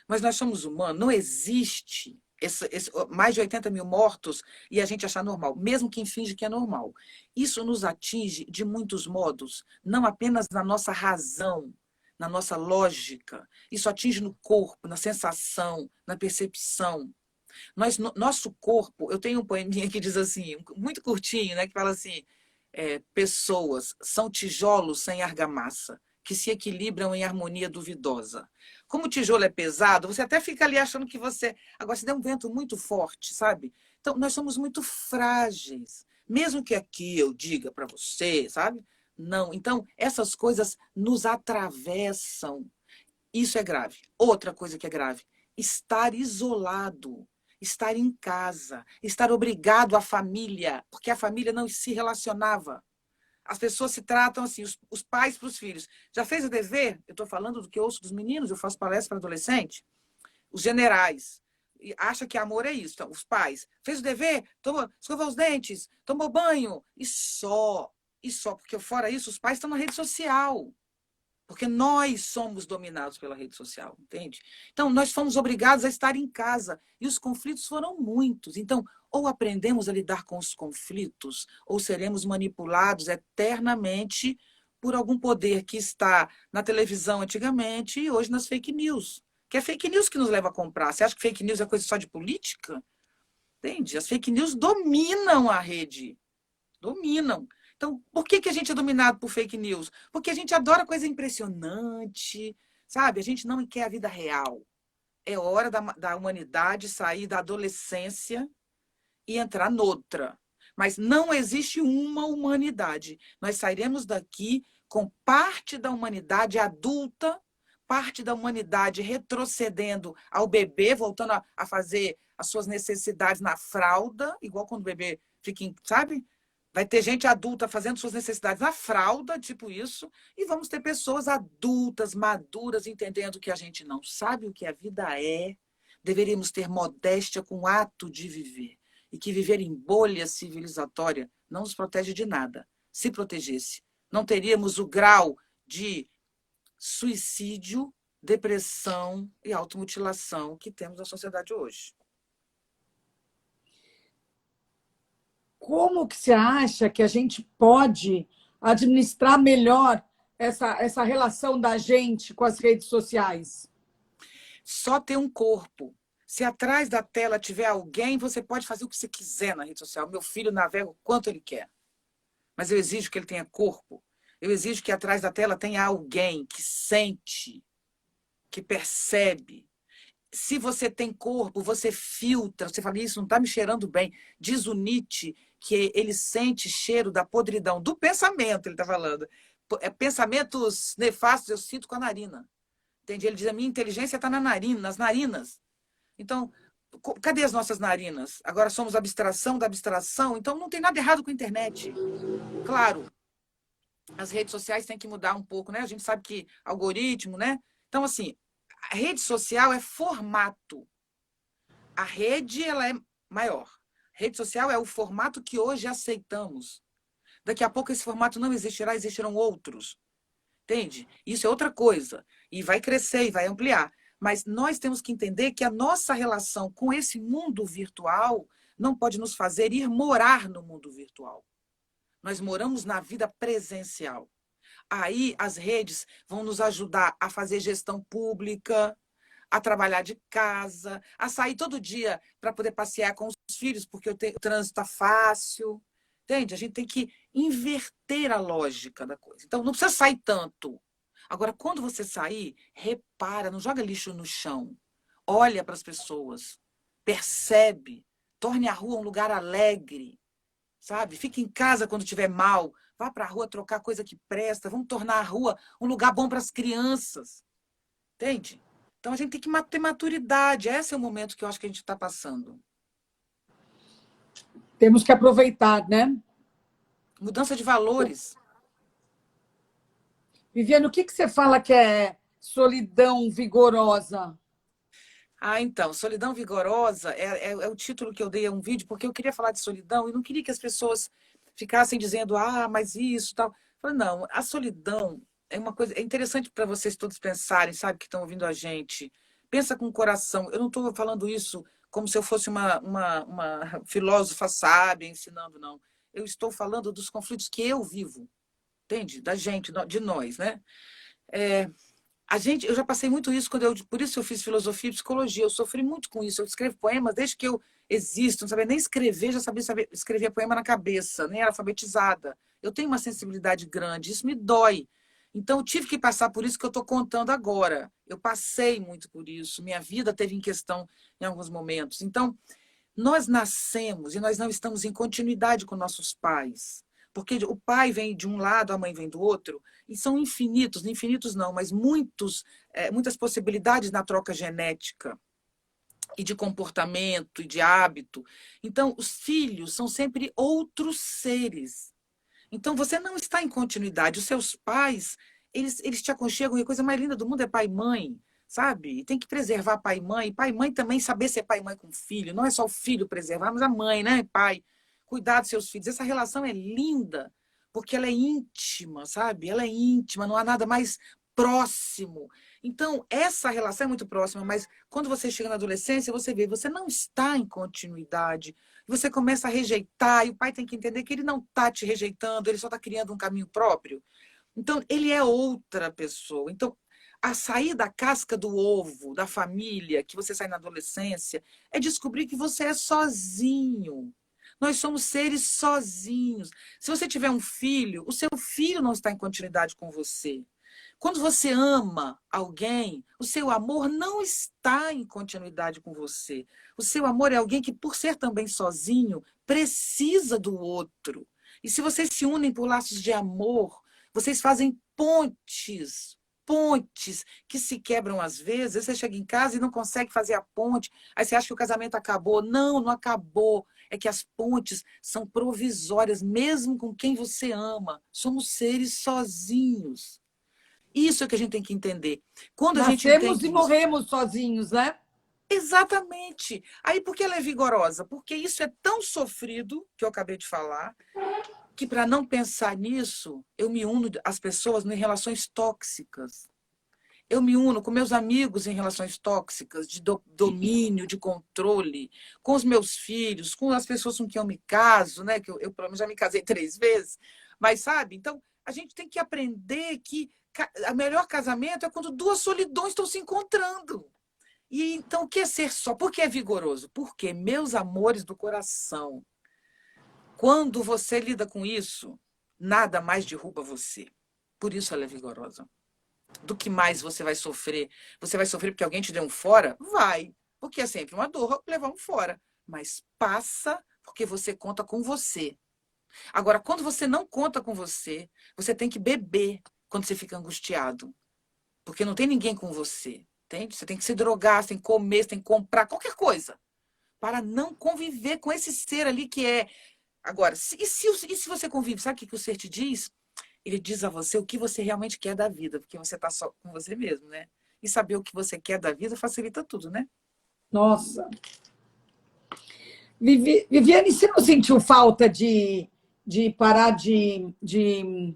Mas nós somos humanos, não existe mais de 80.000 mortos e a gente achar normal, mesmo quem finge que é normal. Isso nos atinge de muitos modos, não apenas na nossa razão, na nossa lógica. Isso atinge no corpo, na sensação, na percepção. Nosso corpo, eu tenho um poeminha que diz assim, muito curtinho, né, que fala assim: pessoas são tijolos sem argamassa, que se equilibram em harmonia duvidosa. Como o tijolo é pesado, você até fica ali achando que você. Agora, se der um vento muito forte, sabe? Então, nós somos muito frágeis. Mesmo que aqui eu diga para você, sabe? Não. Então, essas coisas nos atravessam. Isso é grave. Outra coisa que é grave: estar isolado, estar em casa, estar obrigado à família, porque a família não se relacionava. As pessoas se tratam assim, os pais para os filhos. Já fez o dever? Eu estou falando do que eu ouço dos meninos, eu faço palestra para adolescente. Os generais. E acha que amor é isso. Então, os pais. Fez o dever? Tomou, escovou os dentes? Tomou banho? E só. E só. Porque fora isso, os pais estão na rede social. Porque nós somos dominados pela rede social, entende? Então, nós fomos obrigados a estar em casa e os conflitos foram muitos. Então, ou aprendemos a lidar com os conflitos, ou seremos manipulados eternamente por algum poder que está na televisão antigamente e hoje nas fake news. Que é fake news que nos leva a comprar. Você acha que fake news é coisa só de política? Entende? As fake news dominam a rede. Dominam. Então, por que, que a gente é dominado por fake news? Porque a gente adora coisa impressionante, sabe? A gente não quer a vida real. É hora da humanidade sair da adolescência e entrar noutra. Mas não existe uma humanidade. Nós sairemos daqui com parte da humanidade adulta, parte da humanidade retrocedendo ao bebê, voltando a fazer as suas necessidades na fralda, igual quando o bebê fica, sabe? Vai ter gente adulta fazendo suas necessidades na fralda, tipo isso, e vamos ter pessoas adultas, maduras, entendendo que a gente não sabe o que a vida é. Deveríamos ter modéstia com o ato de viver. E que viver em bolha civilizatória não nos protege de nada. Se protegesse, não teríamos o grau de suicídio, depressão e automutilação que temos na sociedade hoje. Como que você acha que a gente pode administrar melhor essa relação da gente com as redes sociais? Só ter um corpo. Se atrás da tela tiver alguém, você pode fazer o que você quiser na rede social. Meu filho navega o quanto ele quer. Mas eu exijo que ele tenha corpo. Eu exijo que atrás da tela tenha alguém que sente, que percebe. Se você tem corpo, você filtra. Você fala, isso não está me cheirando bem. Diz o Nietzsche que ele sente cheiro da podridão do pensamento, ele está falando. Pensamentos nefastos eu sinto com a narina. Entende? Ele diz, a minha inteligência está na narina, nas narinas. Então, cadê as nossas narinas? Agora somos abstração da abstração, então não tem nada errado com a internet. Claro, as redes sociais têm que mudar um pouco, né? A gente sabe que algoritmo, né? Então, assim, a rede social é formato. A rede, ela é maior. A rede social é o formato que hoje aceitamos. Daqui a pouco esse formato não existirá, existirão outros. Entende? Isso é outra coisa. E vai crescer e vai ampliar. Mas nós temos que entender que a nossa relação com esse mundo virtual não pode nos fazer ir morar no mundo virtual. Nós moramos na vida presencial. Aí as redes vão nos ajudar a fazer gestão pública, a trabalhar de casa, a sair todo dia para poder passear com os filhos, porque o trânsito está fácil. Entende? A gente tem que inverter a lógica da coisa. Então, não precisa sair tanto. Agora, quando você sair, repara, não joga lixo no chão. Olha para as pessoas, percebe, torne a rua um lugar alegre, sabe? Fique em casa quando estiver mal, vá para a rua trocar coisa que presta, vamos tornar a rua um lugar bom para as crianças, entende? Então, a gente tem que ter maturidade, esse é o momento que eu acho que a gente está passando. Temos que aproveitar, né? Mudança de valores. Viviane, o que você fala que é solidão vigorosa? Então, Solidão Vigorosa é o título que eu dei a um vídeo, porque eu queria falar de solidão e não queria que as pessoas ficassem dizendo, mas isso, tal. Eu falei, não, a solidão é uma coisa, é interessante para vocês todos pensarem, sabe, que estão ouvindo a gente. Pensa com o coração. Eu não estou falando isso como se eu fosse uma filósofa sábia ensinando, não. Eu estou falando dos conflitos que eu vivo, entende? Da gente, de nós, né? Eu já passei muito isso por isso eu fiz filosofia e psicologia. Eu sofri muito com isso. Eu escrevo poemas desde que eu existo, não sabia nem escrever, já sabia escrever poema na cabeça, nem era alfabetizada. Eu tenho uma sensibilidade grande, isso me dói. Então, eu tive que passar por isso que eu estou contando agora. Eu passei muito por isso. Minha vida teve em questão em alguns momentos. Então, nós nascemos e nós não estamos em continuidade com nossos pais. Porque o pai vem de um lado, a mãe vem do outro, e são infinitos não, mas muitas possibilidades na troca genética e de comportamento e de hábito. Então, os filhos são sempre outros seres. Então, você não está em continuidade. Os seus pais, eles te aconchegam, e a coisa mais linda do mundo é pai e mãe, sabe? E tem que preservar pai e mãe. Pai e mãe também saber ser pai e mãe com filho. Não é só o filho preservar, mas a mãe, né, pai? Cuidar dos seus filhos. Essa relação é linda, porque ela é íntima, sabe? Ela é íntima, não há nada mais próximo. Então, essa relação é muito próxima, mas quando você chega na adolescência, você vê, você não está em continuidade. Você começa a rejeitar, e o pai tem que entender que ele não está te rejeitando, ele só está criando um caminho próprio. Então, ele é outra pessoa. Então, a sair da casca do ovo, da família, que você sai na adolescência, é descobrir que você é sozinho. Nós somos seres sozinhos. Se você tiver um filho, o seu filho não está em continuidade com você. Quando você ama alguém, o seu amor não está em continuidade com você. O seu amor é alguém que, por ser também sozinho, precisa do outro. E se vocês se unem por laços de amor, vocês fazem pontes, pontes que se quebram às vezes. Você chega em casa e não consegue fazer a ponte, aí você acha que o casamento acabou. Não, não acabou. É que as pontes são provisórias, mesmo com quem você ama. Somos seres sozinhos. Isso é que a gente tem que entender. Quando a gente Nascemos e entende isso. morremos sozinhos, né? Exatamente. Aí, por que ela é vigorosa? Porque isso é tão sofrido, que eu acabei de falar, que para não pensar nisso, eu me uno às pessoas em relações tóxicas. Eu me uno com meus amigos em relações tóxicas, de domínio, de controle, com os meus filhos, com as pessoas com quem eu me caso, né? Que eu pelo menos já me casei 3 vezes. Mas, sabe? Então, a gente tem que aprender que o melhor casamento é quando duas solidões estão se encontrando. E então, o que é ser só? Por que é vigoroso? Porque, meus amores do coração, quando você lida com isso, nada mais derruba você. Por isso ela é vigorosa. Do que mais você vai sofrer? Você vai sofrer porque alguém te deu um fora? Vai. Porque é sempre uma dor levar um fora. Mas passa porque você conta com você. Agora, quando você não conta com você, você tem que beber quando você fica angustiado. Porque não tem ninguém com você. Entende? Você tem que se drogar, você tem que comer, você tem que comprar qualquer coisa para não conviver com esse ser ali que é. Agora, e se você convive, sabe o que o ser te diz? Ele diz a você o que você realmente quer da vida, porque você está só com você mesmo, né? E saber o que você quer da vida facilita tudo, né? Nossa. Viviane, você não sentiu falta de parar de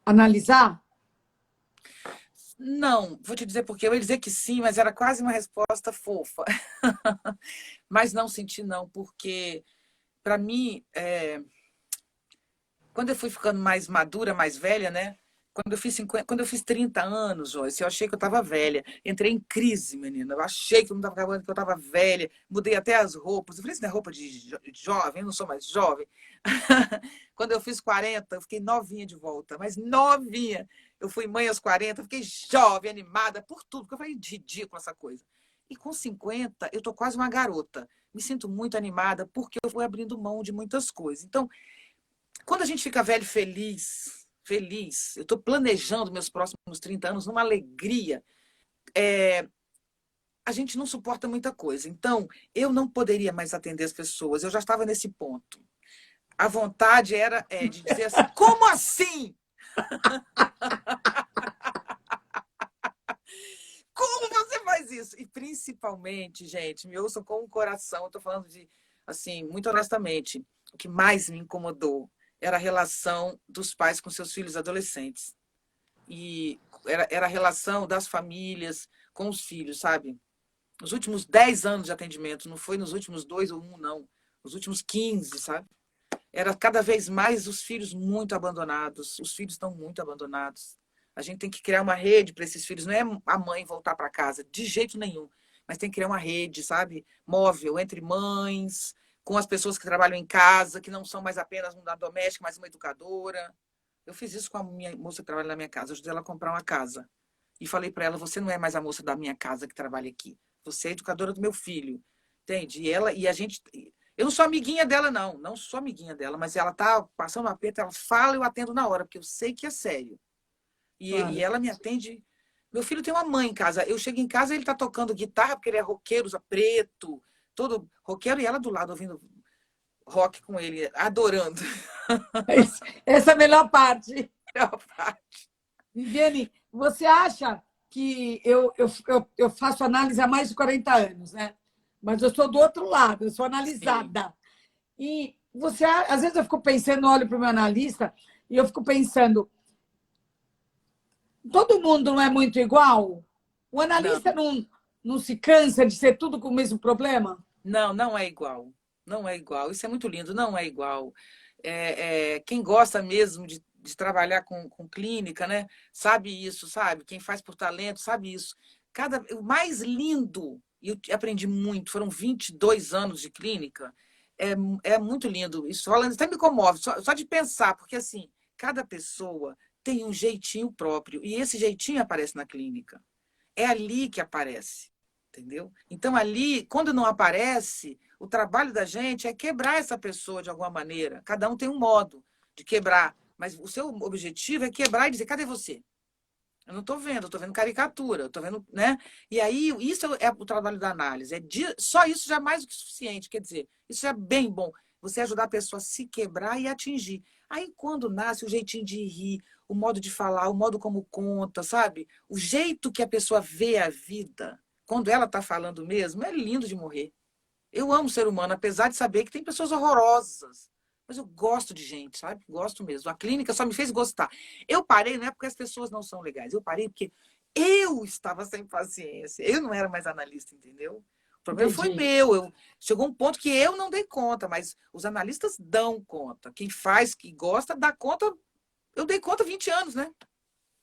analisar? Não, vou te dizer porque eu ia dizer que sim, mas era quase uma resposta fofa. Mas não senti não, porque para mim, quando eu fui ficando mais madura, mais velha, né? Quando eu fiz 30 anos, Joyce, eu achei que eu estava velha. Entrei em crise, menina. Eu achei que eu não estava acabando, que eu estava velha. Mudei até as roupas. Eu falei, isso não é roupa de jovem, eu não sou mais jovem. Quando eu fiz 40, eu fiquei novinha de volta, mas novinha. Eu fui mãe aos 40, fiquei jovem, animada por tudo, porque eu falei, ridículo essa coisa. E com 50, eu tô quase uma garota. Me sinto muito animada porque eu fui abrindo mão de muitas coisas. Então, quando a gente fica velho feliz, feliz, eu estou planejando meus próximos 30 anos numa alegria, a gente não suporta muita coisa. Então, eu não poderia mais atender as pessoas, eu já estava nesse ponto. A vontade era de dizer assim, como assim? Como você faz isso? E principalmente, gente, me ouçam com o coração, eu estou falando de, assim, muito honestamente, o que mais me incomodou era a relação dos pais com seus filhos adolescentes. E era a relação das famílias com os filhos, sabe? Nos últimos 10 anos de atendimento, não foi nos últimos 2 ou 1, não. Nos últimos 15, sabe? Era cada vez mais os filhos muito abandonados. Os filhos estão muito abandonados. A gente tem que criar uma rede para esses filhos. Não é a mãe voltar para casa, de jeito nenhum. Mas tem que criar uma rede, sabe? Móvel, entre mães, com as pessoas que trabalham em casa, que não são mais apenas uma doméstica, mas uma educadora. Eu fiz isso com a minha moça que trabalha na minha casa. Eu ajudei ela a comprar uma casa. E falei para ela, você não é mais a moça da minha casa que trabalha aqui. Você é a educadora do meu filho. Entende? E a gente... Eu não sou amiguinha dela, não. Não sou amiguinha dela, mas ela tá passando um aperto, ela fala e eu atendo na hora, porque eu sei que é sério. E Claro. ela me atende. Meu filho tem uma mãe em casa. Eu chego em casa, ele tá tocando guitarra, porque ele é roqueiro, usa preto, todo roqueiro, e ela do lado ouvindo rock com ele, adorando. Essa é a melhor parte. A parte. Viviane, você acha que eu faço análise há mais de 40 anos, né? Mas eu sou do outro lado, eu sou Sim. analisada. E você, às vezes eu fico pensando, olho para o meu analista e eu fico pensando, todo mundo não é muito igual? O analista Não, não se cansa de ser tudo com o mesmo problema? não é igual. Não é igual. Isso é muito lindo, não é igual. Quem gosta mesmo de trabalhar com clínica, né, sabe isso, sabe? Quem faz por talento sabe isso. O mais lindo, e eu aprendi muito, foram 22 anos de clínica, é, é muito lindo. Isso falando, até me comove, só de pensar, porque assim, cada pessoa tem um jeitinho próprio, e esse jeitinho aparece na clínica. É ali que aparece, entendeu? Então, ali, quando não aparece, o trabalho da gente é quebrar essa pessoa de alguma maneira. Cada um tem um modo de quebrar, mas o seu objetivo é quebrar e dizer: cadê você? Eu não estou vendo, eu estou vendo caricatura, estou vendo, né? E aí, isso é o trabalho da análise. Só isso já é mais do que suficiente. Quer dizer, isso já é bem bom. Você ajudar a pessoa a se quebrar e atingir. Aí, quando nasce o jeitinho de rir, o modo de falar, o modo como conta, sabe? O jeito que a pessoa vê a vida, quando ela está falando mesmo, é lindo de morrer. Eu amo o ser humano, apesar de saber que tem pessoas horrorosas. Mas eu gosto de gente, sabe? Gosto mesmo. A clínica só me fez gostar. Eu parei, não é porque as pessoas não são legais. Eu parei porque eu estava sem paciência. Eu não era mais analista, entendeu? O problema foi Entendi. meu. Chegou um ponto que eu não dei conta, mas os analistas dão conta. Quem faz, que gosta, dá conta. Eu dei conta há 20 anos, né?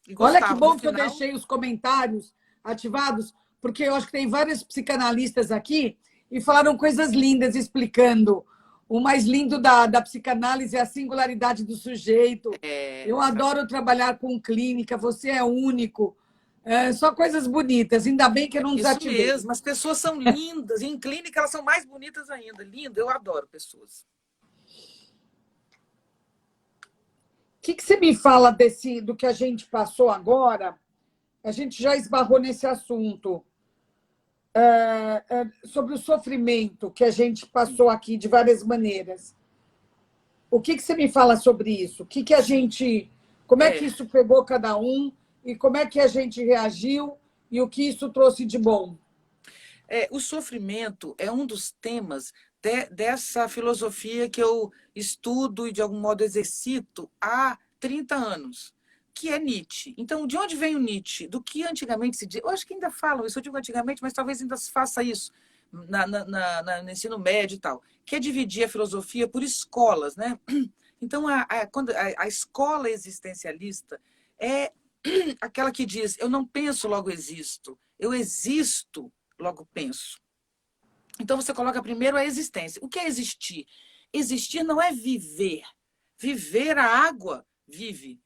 E Olha que gostava. No bom que eu final, deixei os comentários ativados, porque eu acho que tem vários psicanalistas aqui e falaram coisas lindas explicando. O mais lindo da psicanálise é a singularidade do sujeito. Eu adoro trabalhar com clínica, você é único. É, só coisas bonitas, ainda bem que eu não isso desativei. mesmo. As pessoas são lindas. E em clínica, elas são mais bonitas ainda. Lindo. Eu adoro pessoas. O que você me fala do que a gente passou agora? A gente já esbarrou nesse assunto. Sobre o sofrimento que a gente passou aqui de várias maneiras. O que você me fala sobre isso? Como é que É, isso pegou cada um e como é que a gente reagiu e o que isso trouxe de bom? o sofrimento é um dos temas dessa filosofia que eu estudo e, de algum modo, exercito há 30 anos, que é Nietzsche. Então, de onde vem o Nietzsche? Do que antigamente se diz? Eu acho que ainda falam isso, eu digo antigamente, mas talvez ainda se faça isso no ensino médio e tal, que é dividir a filosofia por escolas, né? Então, a escola existencialista é aquela que diz: eu não penso, logo existo. Eu existo, logo penso. Então, você coloca primeiro a existência. O que é existir? Existir não é viver. Viver, a água vive,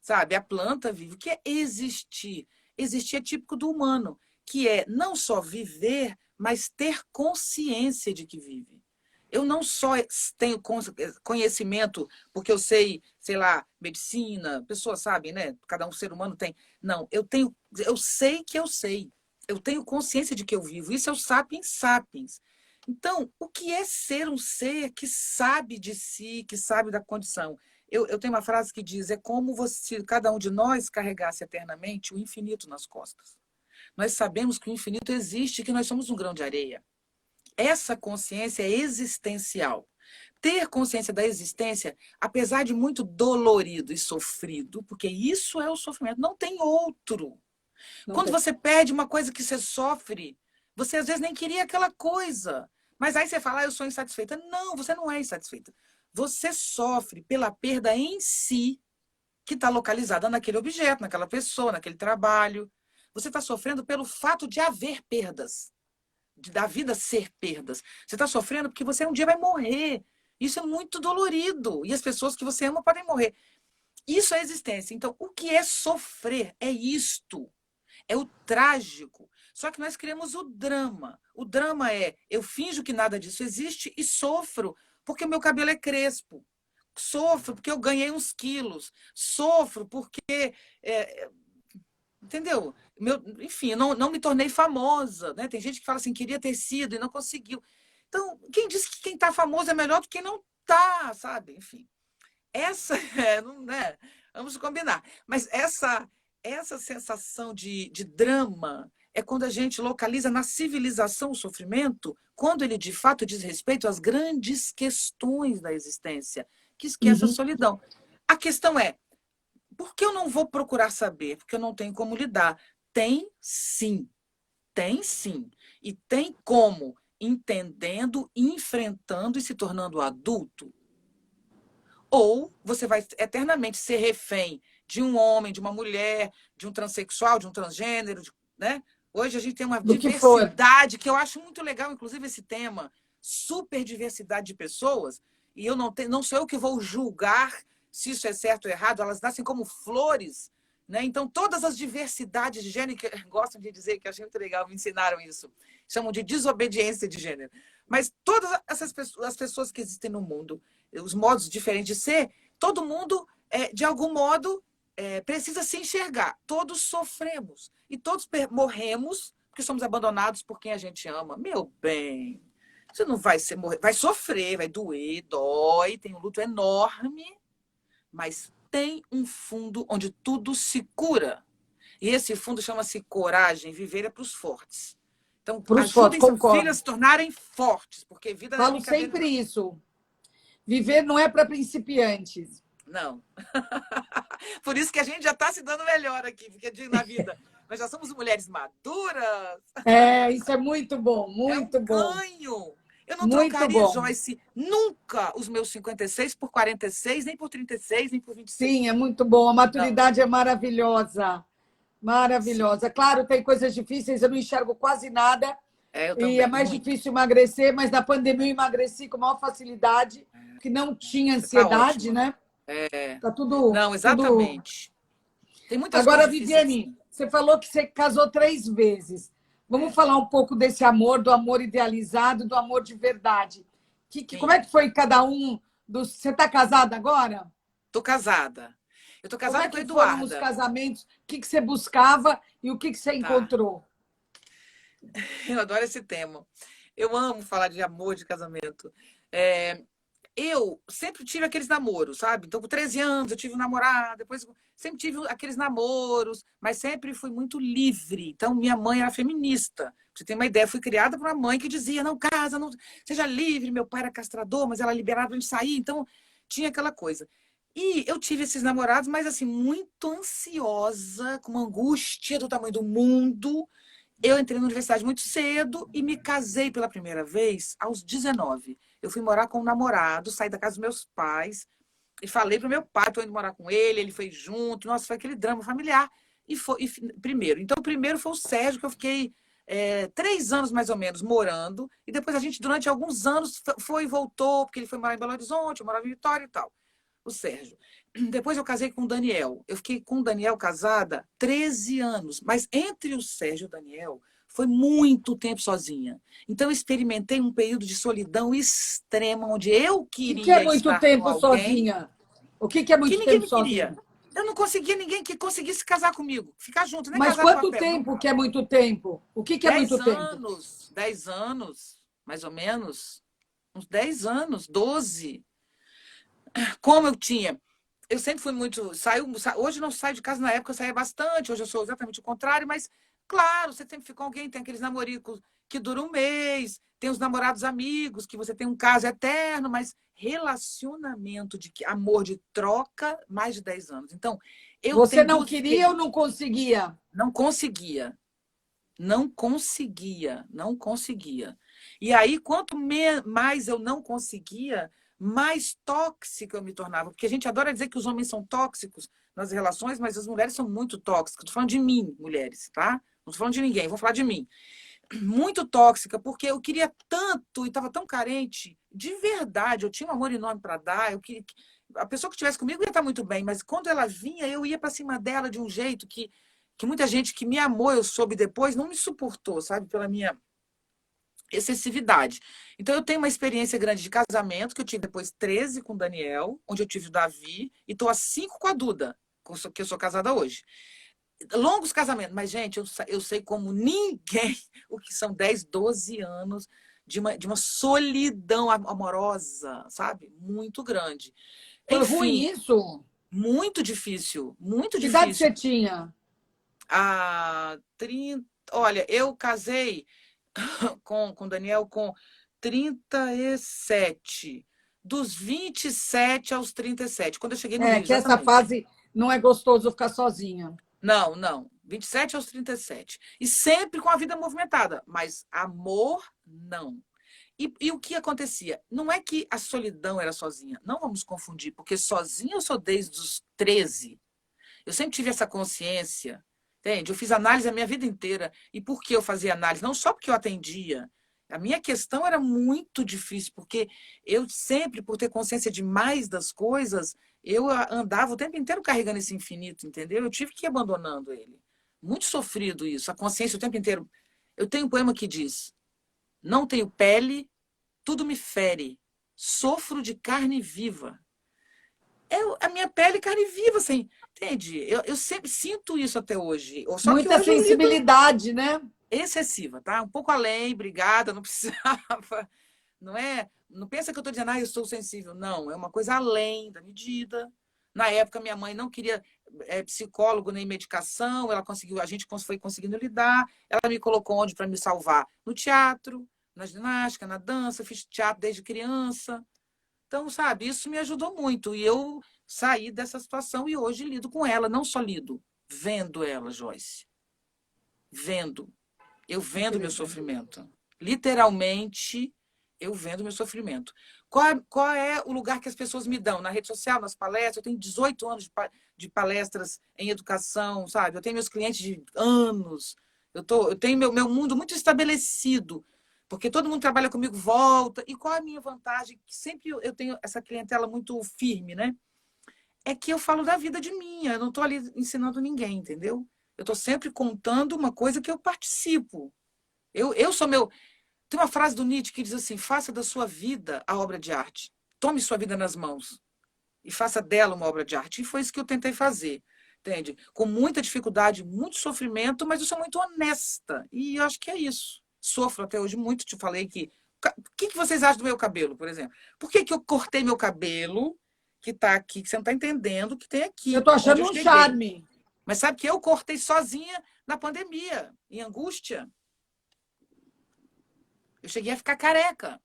sabe? A planta vive. O que é existir? Existir é típico do humano, que é não só viver, mas ter consciência de que vive. Eu não só tenho conhecimento porque eu sei lá, medicina, pessoas sabem, né? Cada um ser humano tem. Não, eu sei que eu sei. Eu tenho consciência de que eu vivo. Isso é o sapiens sapiens. Então, o que é ser um ser que sabe de si, que sabe da condição? Eu tenho uma frase que diz: é como se cada um de nós carregasse eternamente o infinito nas costas. Nós sabemos que o infinito existe, que nós somos um grão de areia. Essa consciência é existencial. Ter consciência da existência, apesar de muito dolorido e sofrido, porque isso é o sofrimento, não tem outro. Não Quando tem. você perde uma coisa que você sofre, você às vezes nem queria aquela coisa. Mas aí você fala: eu sou insatisfeita. Não, você não é insatisfeita. Você sofre pela perda em si, que está localizada naquele objeto, naquela pessoa, naquele trabalho. Você está sofrendo pelo fato de haver perdas, da vida ser perdas. Você está sofrendo porque você um dia vai morrer. Isso é muito dolorido. E as pessoas que você ama podem morrer. Isso é existência. Então, o que é sofrer? É isto. É o trágico. Só que nós criamos o drama. O drama é: eu finjo que nada disso existe e sofro porque o meu cabelo é crespo. Sofro porque eu ganhei uns quilos. Sofro porque. É, entendeu? Enfim, não me tornei famosa. Né? Tem gente que fala assim: queria ter sido e não conseguiu. Então, quem disse que quem está famoso é melhor do que quem não está, sabe? Enfim, essa não, né? Vamos combinar. Mas essa sensação de drama é quando a gente localiza na civilização o sofrimento, quando ele de fato diz respeito às grandes questões da existência, que esquece a Uhum. solidão. A questão é, por que eu não vou procurar saber? Porque eu não tenho como lidar. Tem sim, tem sim. E tem como, entendendo, enfrentando e se tornando adulto. Ou você vai eternamente ser refém de um homem, de uma mulher, de um transexual, de um transgênero, né? Hoje a gente tem uma Do que for. diversidade, que eu acho muito legal, inclusive, esse tema, super diversidade de pessoas, e eu não sou eu que vou julgar se isso é certo ou errado, elas nascem como flores, né? Então, todas as diversidades de gênero, que gostam de dizer, que eu achei muito legal, me ensinaram isso, chamam de desobediência de gênero. Mas todas essas pessoas, as pessoas que existem no mundo, os modos diferentes de ser, todo mundo, de algum modo, precisa se enxergar. Todos sofremos e todos morremos porque somos abandonados por quem a gente ama. Meu bem, você não vai morrer, vai sofrer, vai doer, dói, tem um luto enorme, mas tem um fundo onde tudo se cura. E esse fundo chama-se coragem. Viver é para os fortes. Então, Para os fotos, ajudem seus filhos a concordo. se tornarem fortes, porque vida não é Falo brincadeira, sempre não. isso. Viver não é para principiantes. Não. Por isso que a gente já está se dando melhor aqui, porque na vida nós já somos mulheres maduras. Isso é muito bom, É um muito bom. ganho. Eu não Muito trocaria, bom. Joyce, nunca os meus 56 por 46, nem por 36, nem por Sim, 26. é muito bom. A Não. maturidade é maravilhosa. Maravilhosa. Claro, tem coisas difíceis, eu não enxergo quase nada. Eu E é também, mais muito. difícil emagrecer, mas na pandemia eu emagreci com maior facilidade, que não tinha Você está ansiedade, ótima. né? É. Tá tudo, Não, tudo. exatamente. Tem muitas Agora, coisas difíceis. Viviane, você falou que você casou 3 vezes. Vamos É. falar um pouco desse amor, do amor idealizado, do amor de verdade. Como Sim. é que foi cada um dos. Você está casada agora? Tô casada. Eu tô Como é casada com a que foram os Eduarda. casamentos? O que você buscava e o que você Tá. encontrou? Eu adoro esse tema. Eu amo falar de amor, de casamento. É, eu sempre tive aqueles namoros, sabe? Então, com 13 anos, eu tive um namorado, depois sempre tive aqueles namoros, mas sempre fui muito livre. Então, minha mãe era feminista. Pra você ter uma ideia, fui criada por uma mãe que dizia: não casa, não seja livre. Meu pai era castrador, mas ela liberava de sair, então tinha aquela coisa. E eu tive esses namorados, mas assim, muito ansiosa, com uma angústia do tamanho do mundo. Eu entrei na universidade muito cedo e me casei pela primeira vez aos 19. Eu fui morar com um namorado, saí da casa dos meus pais e falei para o meu pai, estou indo morar com ele, ele foi junto. Nossa, foi aquele drama familiar. Primeiro. Então, o primeiro foi o Sérgio, que eu fiquei 3 anos mais ou menos morando. E depois a gente, durante alguns anos, foi e voltou, porque ele foi morar em Belo Horizonte, eu morava em Vitória e tal. O Sérgio. Depois eu casei com o Daniel. Eu fiquei com o Daniel casada 13 anos. Mas entre o Sérgio e o Daniel, foi muito tempo sozinha. Então, eu experimentei um período de solidão extrema, onde eu Que é queria muito estar com tempo alguém sozinha? O que é que muito ninguém tempo me queria. sozinha? Eu não conseguia ninguém que conseguisse casar comigo, ficar junto, nem Mas casar no quanto papel, não tempo que dava. é muito tempo? O que é muito 10 tempo? anos, 10 anos, mais ou menos. Uns 10 anos, 12. Como eu tinha eu sempre fui muito. Hoje não saio de casa, na época eu saía bastante, hoje eu sou exatamente o contrário, mas, claro, você sempre fica com alguém, tem aqueles namoricos que duram um mês, tem os namorados amigos, que você tem um caso eterno, mas relacionamento de amor de troca, mais de 10 anos. Então, eu Você tenho não duas queria ou experiências. não conseguia? Não conseguia, não conseguia, não conseguia. E aí, quanto mais eu não conseguia, mais tóxica eu me tornava. Porque a gente adora dizer que os homens são tóxicos nas relações, mas as mulheres são muito tóxicas. Estou falando de mim, mulheres, tá? Não estou falando de ninguém, vou falar de mim. Muito tóxica, porque eu queria tanto e estava tão carente, de verdade. Eu tinha um amor enorme para dar. Eu queria, a pessoa que estivesse comigo ia estar muito bem, mas quando ela vinha, eu ia para cima dela de um jeito que muita gente que me amou, eu soube depois, não me suportou, sabe? Pela minha excessividade. Então, eu tenho uma experiência grande de casamento, que eu tive depois 13 com o Daniel, onde eu tive o Davi, e estou há 5 com a Duda, que eu sou casada hoje. Longos casamentos, mas, gente, eu sei como ninguém o que são 10, 12 anos de uma solidão amorosa, sabe? Muito grande. Foi ruim Enfim, isso? muito difícil, muito Que idade difícil. você tinha? A 30, olha, eu casei com o Daniel com 37, dos 27 aos 37, quando eu cheguei no É, Rio, que essa exatamente. fase não é gostoso ficar sozinha. Não, não. 27 aos 37. E sempre com a vida movimentada. Mas amor, não. E o que acontecia? Não é que a solidão era sozinha. Não vamos confundir, porque sozinha eu sou desde os 13. Eu sempre tive essa consciência, entende? Eu fiz análise a minha vida inteira. E por que eu fazia análise? Não só porque eu atendia. A minha questão era muito difícil, porque eu sempre, por ter consciência demais das coisas, eu andava o tempo inteiro carregando esse infinito, entendeu? Eu tive que ir abandonando ele. Muito sofrido isso, a consciência o tempo inteiro. Eu tenho um poema que diz: não tenho pele, tudo me fere, sofro de carne viva. É a minha pele carne viva, assim, entende? Eu sempre sinto isso até hoje. Só que Muita hoje eu lido sensibilidade, né? excessiva, tá? Um pouco além, obrigada, não precisava. Não é? Não pensa que eu estou dizendo, eu sou sensível. Não, é uma coisa além da medida. Na época, minha mãe não queria psicólogo nem medicação, ela conseguiu, a gente foi conseguindo lidar. Ela me colocou onde para me salvar? No teatro, na ginástica, na dança, eu fiz teatro desde criança. Então, sabe, isso me ajudou muito. E eu saí dessa situação e hoje lido com ela, não só lido, vendo ela, Joyce. Vendo. Eu vendo meu Incrível. sofrimento. Literalmente, eu vendo meu sofrimento. Qual é o lugar que as pessoas me dão? Na rede social, nas palestras? Eu tenho 18 anos de palestras em educação, sabe? Eu tenho meus clientes de anos. Eu tenho meu mundo muito estabelecido, porque todo mundo trabalha comigo, volta. E qual é a minha vantagem? Que sempre eu tenho essa clientela muito firme, né? É que eu falo da vida de mim. Eu não estou ali ensinando ninguém, entendeu? Eu estou sempre contando uma coisa que eu participo. Eu sou meu. Tem uma frase do Nietzsche que diz assim: faça da sua vida a obra de arte. Tome sua vida nas mãos e faça dela uma obra de arte. E foi isso que eu tentei fazer, entende? Com muita dificuldade, muito sofrimento, mas eu sou muito honesta. E eu acho que é isso. Sofro até hoje muito. Te falei que. O que vocês acham do meu cabelo, por exemplo? Por que eu cortei meu cabelo, que está aqui, que você não está entendendo, que tem Eu aqui, tô onde achando eu um cheguei? charme. Mas sabe que eu cortei sozinha na pandemia, em angústia. Eu cheguei a ficar careca.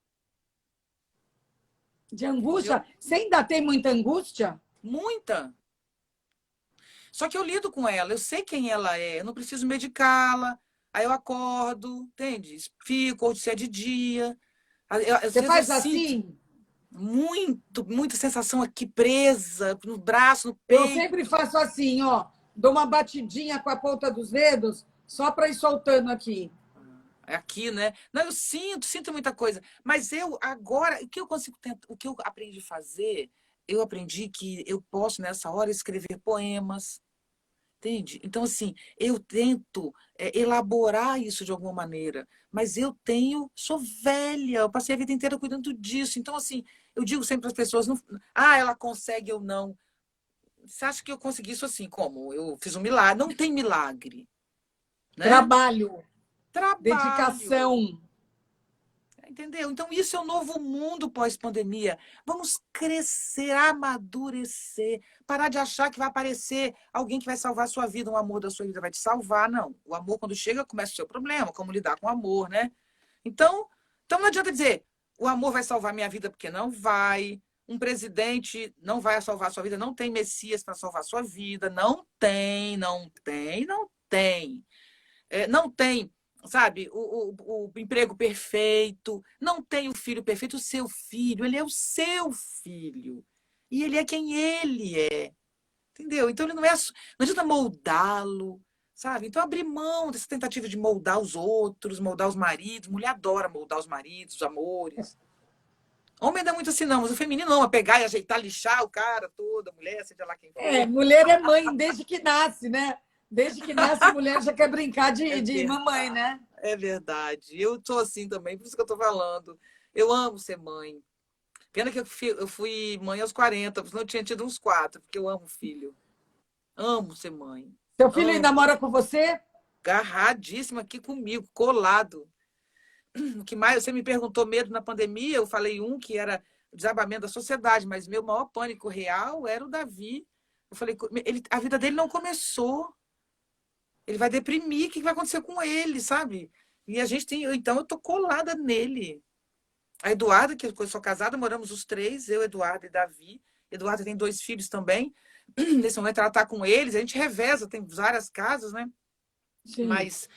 De Entendeu? angústia. Você ainda tem muita angústia? Muita. Só que eu lido com ela, eu sei quem ela é, eu não preciso medicá-la. Aí eu acordo, entende? Fico, ou se é de dia. Às Você vezes eu faz sinto assim? muita sensação aqui presa, no braço, no Eu sempre peito. faço assim, ó. Dou uma batidinha com a ponta dos dedos, só para ir soltando aqui. Aqui, né? Não, eu sinto muita coisa. Mas eu agora, o que eu consigo tentar, o que eu aprendi a fazer, eu aprendi que eu posso, nessa hora, escrever poemas. Entende? Então, assim, eu tento elaborar isso de alguma maneira, mas sou velha, eu passei a vida inteira cuidando disso. Então, assim, eu digo sempre para as pessoas, não, ela consegue ou não. Você acha que eu consegui isso assim? Como? Eu fiz um milagre? Não tem milagre, né? Trabalho, Trabalho. dedicação. Entendeu? Então, isso é o novo mundo pós-pandemia. Vamos crescer, amadurecer, parar de achar que vai aparecer alguém que vai salvar a sua vida, um amor da sua vida vai te salvar. Não. O amor, quando chega, começa o seu problema, como lidar com o amor, né? Então, então não adianta dizer, o amor vai salvar minha vida, porque não vai. Um presidente não vai salvar a sua vida, não tem Messias para salvar a sua vida. Não tem, não tem, não tem. Não tem, sabe, o emprego perfeito, não tem o filho perfeito, o seu filho, ele é o seu filho. E ele é quem ele é, entendeu? Então ele não é, não adianta moldá-lo, sabe? Então abrir mão dessa tentativa de moldar os outros, moldar os maridos. Mulher adora moldar os maridos, os amores. Homem não é muito assim, não, mas o feminino não, é pegar e ajeitar, lixar o cara todo, a mulher, seja lá quem É, for. mulher é mãe desde que nasce, né? Desde que nasce, mulher já quer brincar É de mamãe, verdade. né? É verdade. Eu tô assim também, por isso que eu tô falando. Eu amo ser mãe. Pena que eu fui mãe aos 40, senão eu tinha tido uns 4, porque eu amo filho. Amo ser mãe. Seu filho ainda Amo. mora com você? Agarradíssimo aqui comigo, colado. o que mais você me perguntou medo na pandemia, eu falei um que era o desabamento da sociedade, mas meu maior pânico real era o Davi. Eu falei, a vida dele não começou. Ele vai deprimir, o que vai acontecer com ele, sabe? E a gente tem, então eu tô colada nele. A Eduarda, que eu sou casada, moramos os três, eu, Eduardo e Davi. Eduardo tem 2 filhos também. Nesse momento ela está com eles, a gente reveza, tem várias casas, né? Sim. Mas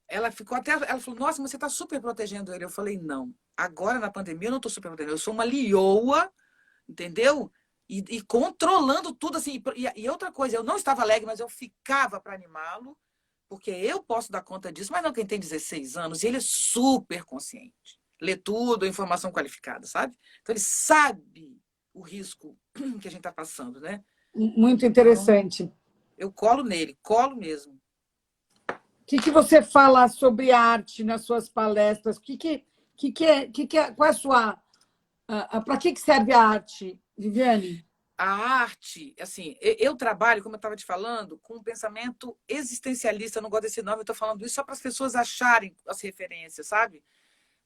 ela ficou até. Ela falou, nossa, mas você está super protegendo ele. Eu falei, não. Agora na pandemia eu não estou super protegendo. Eu sou uma leoa, entendeu? E controlando tudo assim. E outra coisa, eu não estava alegre, mas eu ficava para animá-lo, porque eu posso dar conta disso, mas não quem tem 16 anos, e ele é super consciente. Lê tudo, informação qualificada, sabe? Então ele sabe o risco que a gente está passando, né? Muito Então, interessante. eu colo nele, colo mesmo. O que você fala sobre arte nas suas palestras? Qual é a sua. Para que serve a arte, Viviane? A arte, assim, eu trabalho, como eu estava te falando, com um pensamento existencialista. Eu não gosto desse nome, eu estou falando isso só para as pessoas acharem as referências, sabe?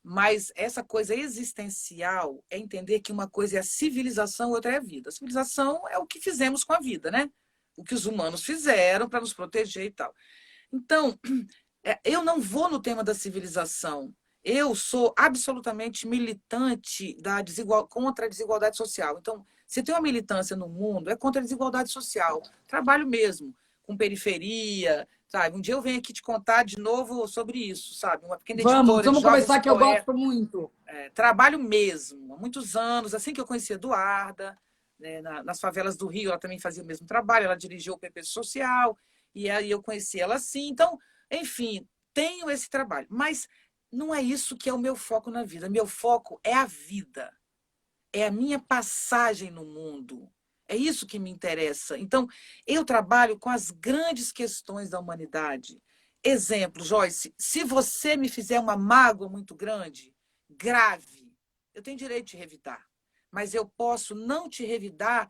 Mas essa coisa existencial é entender que uma coisa é a civilização, outra é a vida. A civilização é o que fizemos com a vida, né? O que os humanos fizeram para nos proteger e tal. Então, eu não vou no tema da civilização. Eu sou absolutamente militante contra a desigualdade social. Então, se tem uma militância no mundo, é contra a desigualdade social. Trabalho mesmo com periferia, sabe? Um dia eu venho aqui te contar de novo sobre isso, sabe? Uma pequena editora de Vamos jovens conversar que eu poetas. gosto muito. Trabalho mesmo, há muitos anos, assim que eu conheci a Eduarda, né, nas favelas do Rio, ela também fazia o mesmo trabalho, ela dirigiu o PP Social, e aí eu conheci ela assim. Então, enfim, tenho esse trabalho. Mas não é isso que é o meu foco na vida. Meu foco é a vida, é a minha passagem no mundo. É isso que me interessa. Então, eu trabalho com as grandes questões da humanidade. Exemplo, Joyce, se você me fizer uma mágoa muito grande, grave, eu tenho direito de revidar. Mas eu posso não te revidar,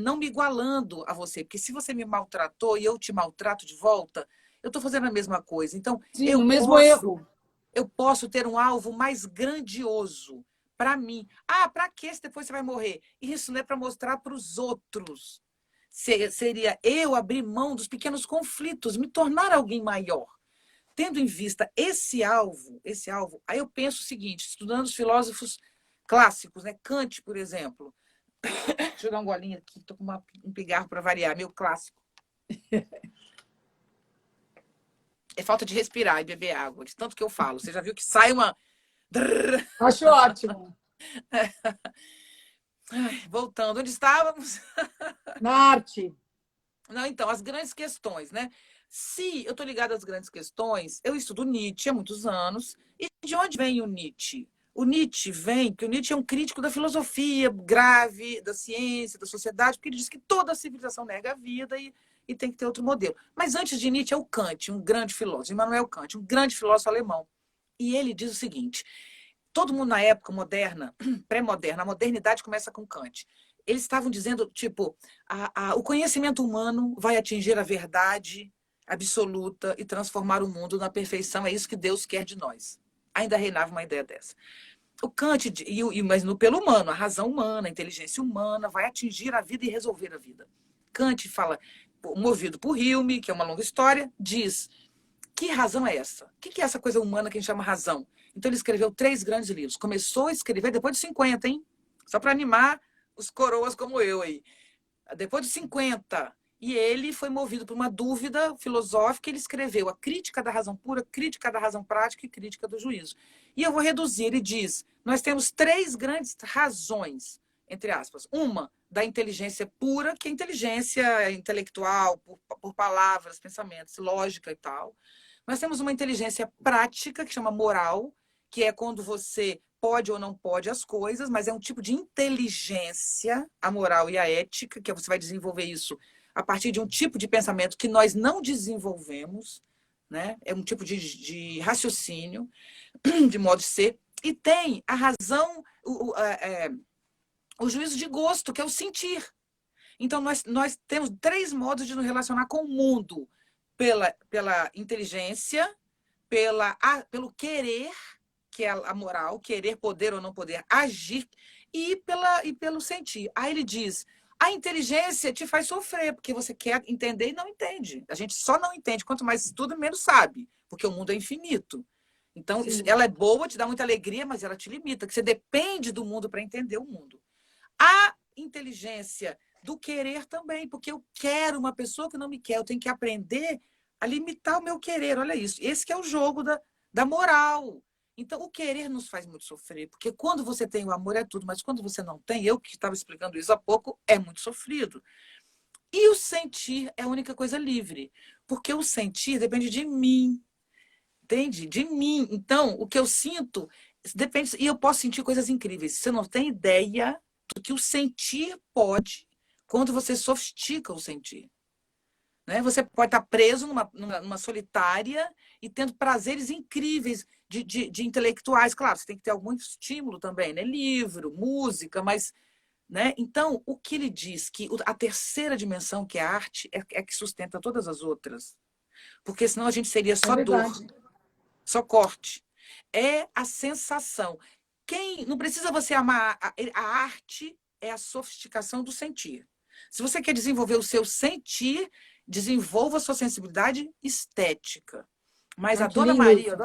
não me igualando a você. Porque se você me maltratou e eu te maltrato de volta, eu estou fazendo a mesma coisa. Então, Sim, o mesmo erro. eu posso ter um alvo mais grandioso para mim. Ah, para que se depois você vai morrer? Isso não é para mostrar para os outros. Seria eu abrir mão dos pequenos conflitos, me tornar alguém maior. Tendo em vista esse alvo, aí eu penso o seguinte, estudando os filósofos clássicos, né? Kant, por exemplo. Deixa eu dar um golinho aqui, estou com um pigarro para variar, meu clássico. É falta de respirar e beber água, de tanto que eu falo. Você já viu que sai uma... Acho ótimo. Voltando, onde estávamos? Na arte. Não, então, as grandes questões, né? Se eu estou ligada às grandes questões, eu estudo Nietzsche há muitos anos. E de onde vem o Nietzsche? O Nietzsche vem, porque o Nietzsche é um crítico da filosofia grave, da ciência, da sociedade, porque ele diz que toda civilização nega a vida e tem que ter outro modelo. Mas antes de Nietzsche é o Kant, um grande filósofo, Immanuel Kant, um grande filósofo alemão. E ele diz o seguinte: todo mundo na época moderna, pré-moderna, a modernidade começa com Kant. Eles estavam dizendo, tipo, o conhecimento humano vai atingir a verdade absoluta e transformar o mundo na perfeição. É isso que Deus quer de nós. Ainda reinava uma ideia dessa. O Kant, mas pelo humano, a razão humana, a inteligência humana vai atingir a vida e resolver a vida. Kant fala, movido por Hume, que é uma longa história, diz: que razão é essa? O que é essa coisa humana que a gente chama razão? Então ele escreveu 3 grandes livros. Começou a escrever depois de 50, hein? Só para animar os coroas como eu aí. Depois de 50. E ele foi movido por uma dúvida filosófica. Ele escreveu a crítica da razão pura, crítica da razão prática e crítica do juízo. E eu vou reduzir. Ele diz: nós temos 3 grandes razões, entre aspas. Uma, da inteligência pura, que é inteligência intelectual, por palavras, pensamentos, lógica e tal. Nós temos uma inteligência prática, que chama moral, que é quando você pode ou não pode as coisas, mas é um tipo de inteligência, a moral e a ética, que você vai desenvolver isso a partir de um tipo de pensamento que nós não desenvolvemos, né? É um tipo de raciocínio, de modo de ser. E tem a razão, o juízo de gosto, que é o sentir. Então, nós temos 3 modos de nos relacionar com o mundo: pela inteligência, pelo querer, que é a moral, querer, poder ou não poder, agir, e pelo sentir. Aí ele diz, a inteligência te faz sofrer, porque você quer entender e não entende. A gente só não entende, quanto mais estuda, menos sabe, porque o mundo é infinito. Então, ela é boa, te dá muita alegria, mas ela te limita, que você depende do mundo para entender o mundo. A inteligência do querer também, porque eu quero uma pessoa que não me quer, eu tenho que aprender a limitar o meu querer, olha isso. Esse que é o jogo da moral. Então, o querer nos faz muito sofrer, porque quando você tem o amor é tudo, mas quando você não tem, eu que estava explicando isso há pouco, é muito sofrido. E o sentir é a única coisa livre, porque o sentir depende de mim, entende? De mim. Então, o que eu sinto depende, e eu posso sentir coisas incríveis. Você não tem ideia do que o sentir pode quando você sofistica o sentir. Né? Você pode estar preso numa solitária e tendo prazeres incríveis de intelectuais. Claro, você tem que ter algum estímulo também, né? Livro, música, mas... Né? Então, o que ele diz? Que a terceira dimensão, que é a arte, é que sustenta todas as outras. Porque senão a gente seria só dor, só corte. É a sensação. Não precisa você amar. A arte é a sofisticação do sentir. Se você quer desenvolver o seu sentir, desenvolva a sua sensibilidade estética. Mas a Dona Maria,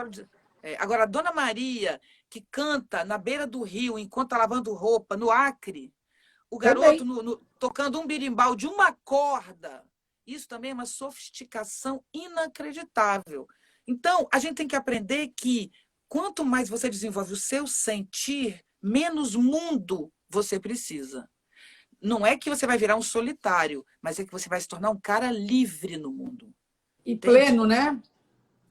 agora a Dona Maria, que canta na beira do rio, enquanto está lavando roupa, no Acre, o garoto tocando um berimbau de uma corda, isso também é uma sofisticação inacreditável. Então, a gente tem que aprender que quanto mais você desenvolve o seu sentir, menos mundo você precisa. Não é que você vai virar um solitário, mas é que você vai se tornar um cara livre no mundo. E pleno, né?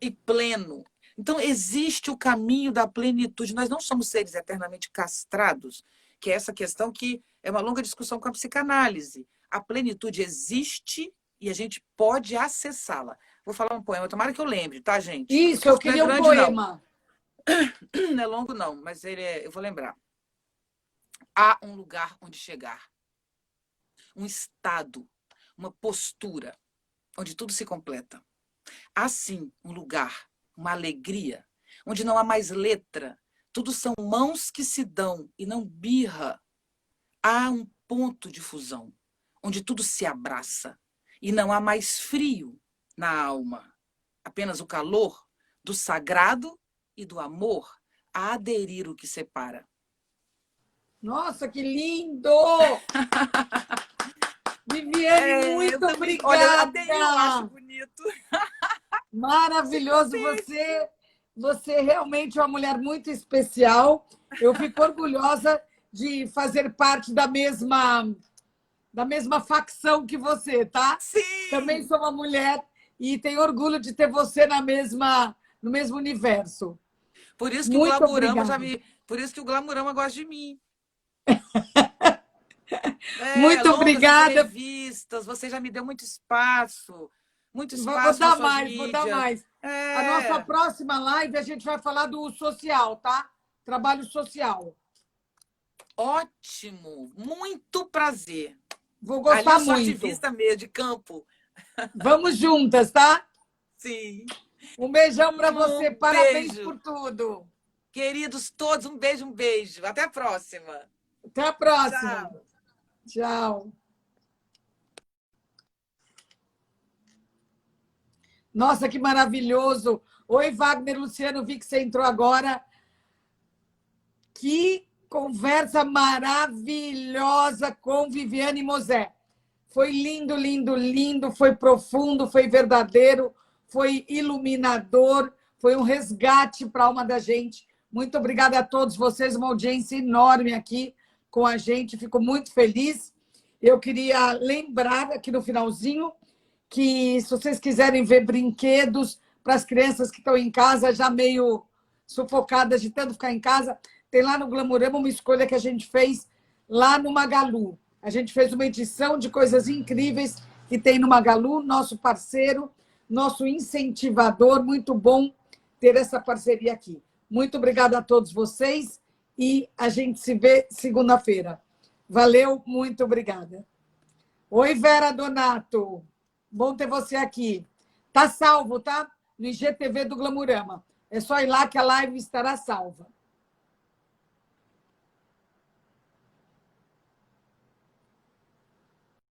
E pleno. Então, existe o caminho da plenitude. Nós não somos seres eternamente castrados, que é essa questão que é uma longa discussão com a psicanálise. A plenitude existe e a gente pode acessá-la. Vou falar um poema, tomara que eu lembre, tá, gente? Isso, eu queria um poema. Não é longo, não, mas eu vou lembrar. Há um lugar onde chegar. Um estado, uma postura, onde tudo se completa. Há, sim, um lugar, uma alegria, onde não há mais letra, tudo são mãos que se dão e não birra. Há um ponto de fusão, onde tudo se abraça e não há mais frio na alma, apenas o calor do sagrado e do amor a aderir o que separa. Nossa, que lindo! Viviane, muito obrigada! Olha, até eu acho bonito. Maravilhoso, você realmente é uma mulher muito especial. Eu fico orgulhosa de fazer parte da mesma facção que você, tá? Sim! Também sou uma mulher e tenho orgulho de ter você no mesmo universo. Por isso que o Glamurama por isso que o Glamurama gosta de mim. Muito obrigada. Entrevistas, você já me deu muito espaço. Muito espaço. Vou dar mais. A nossa próxima live a gente vai falar do social, tá? Trabalho social. Ótimo, muito prazer. Vou gostar muito. Ativista mesmo, de campo. Vamos juntas, tá? Sim. Um beijão para você, parabéns por tudo. Queridos todos, um beijo. Até a próxima. Até a próxima. Tchau. Nossa, que maravilhoso. Oi, Wagner, Luciano, vi que você entrou agora. Que conversa maravilhosa com Viviane Mosé. Foi lindo, lindo, lindo, foi profundo, foi verdadeiro, foi iluminador, foi um resgate para a alma da gente. Muito obrigada a todos vocês, uma audiência enorme aqui com a gente, fico muito feliz. Eu queria lembrar aqui no finalzinho que, se vocês quiserem ver brinquedos para as crianças que estão em casa, já meio sufocadas de tanto ficar em casa, tem lá no Glamurama uma escolha que a gente fez lá no Magalu. A gente fez uma edição de coisas incríveis que tem no Magalu, nosso parceiro, nosso incentivador. Muito bom ter essa parceria aqui. Muito obrigada a todos vocês e a gente se vê segunda-feira. Valeu, muito obrigada. Oi, Vera Donato. Bom ter você aqui. Tá salvo, tá? no IGTV do Glamurama. É só ir lá que a live estará salva.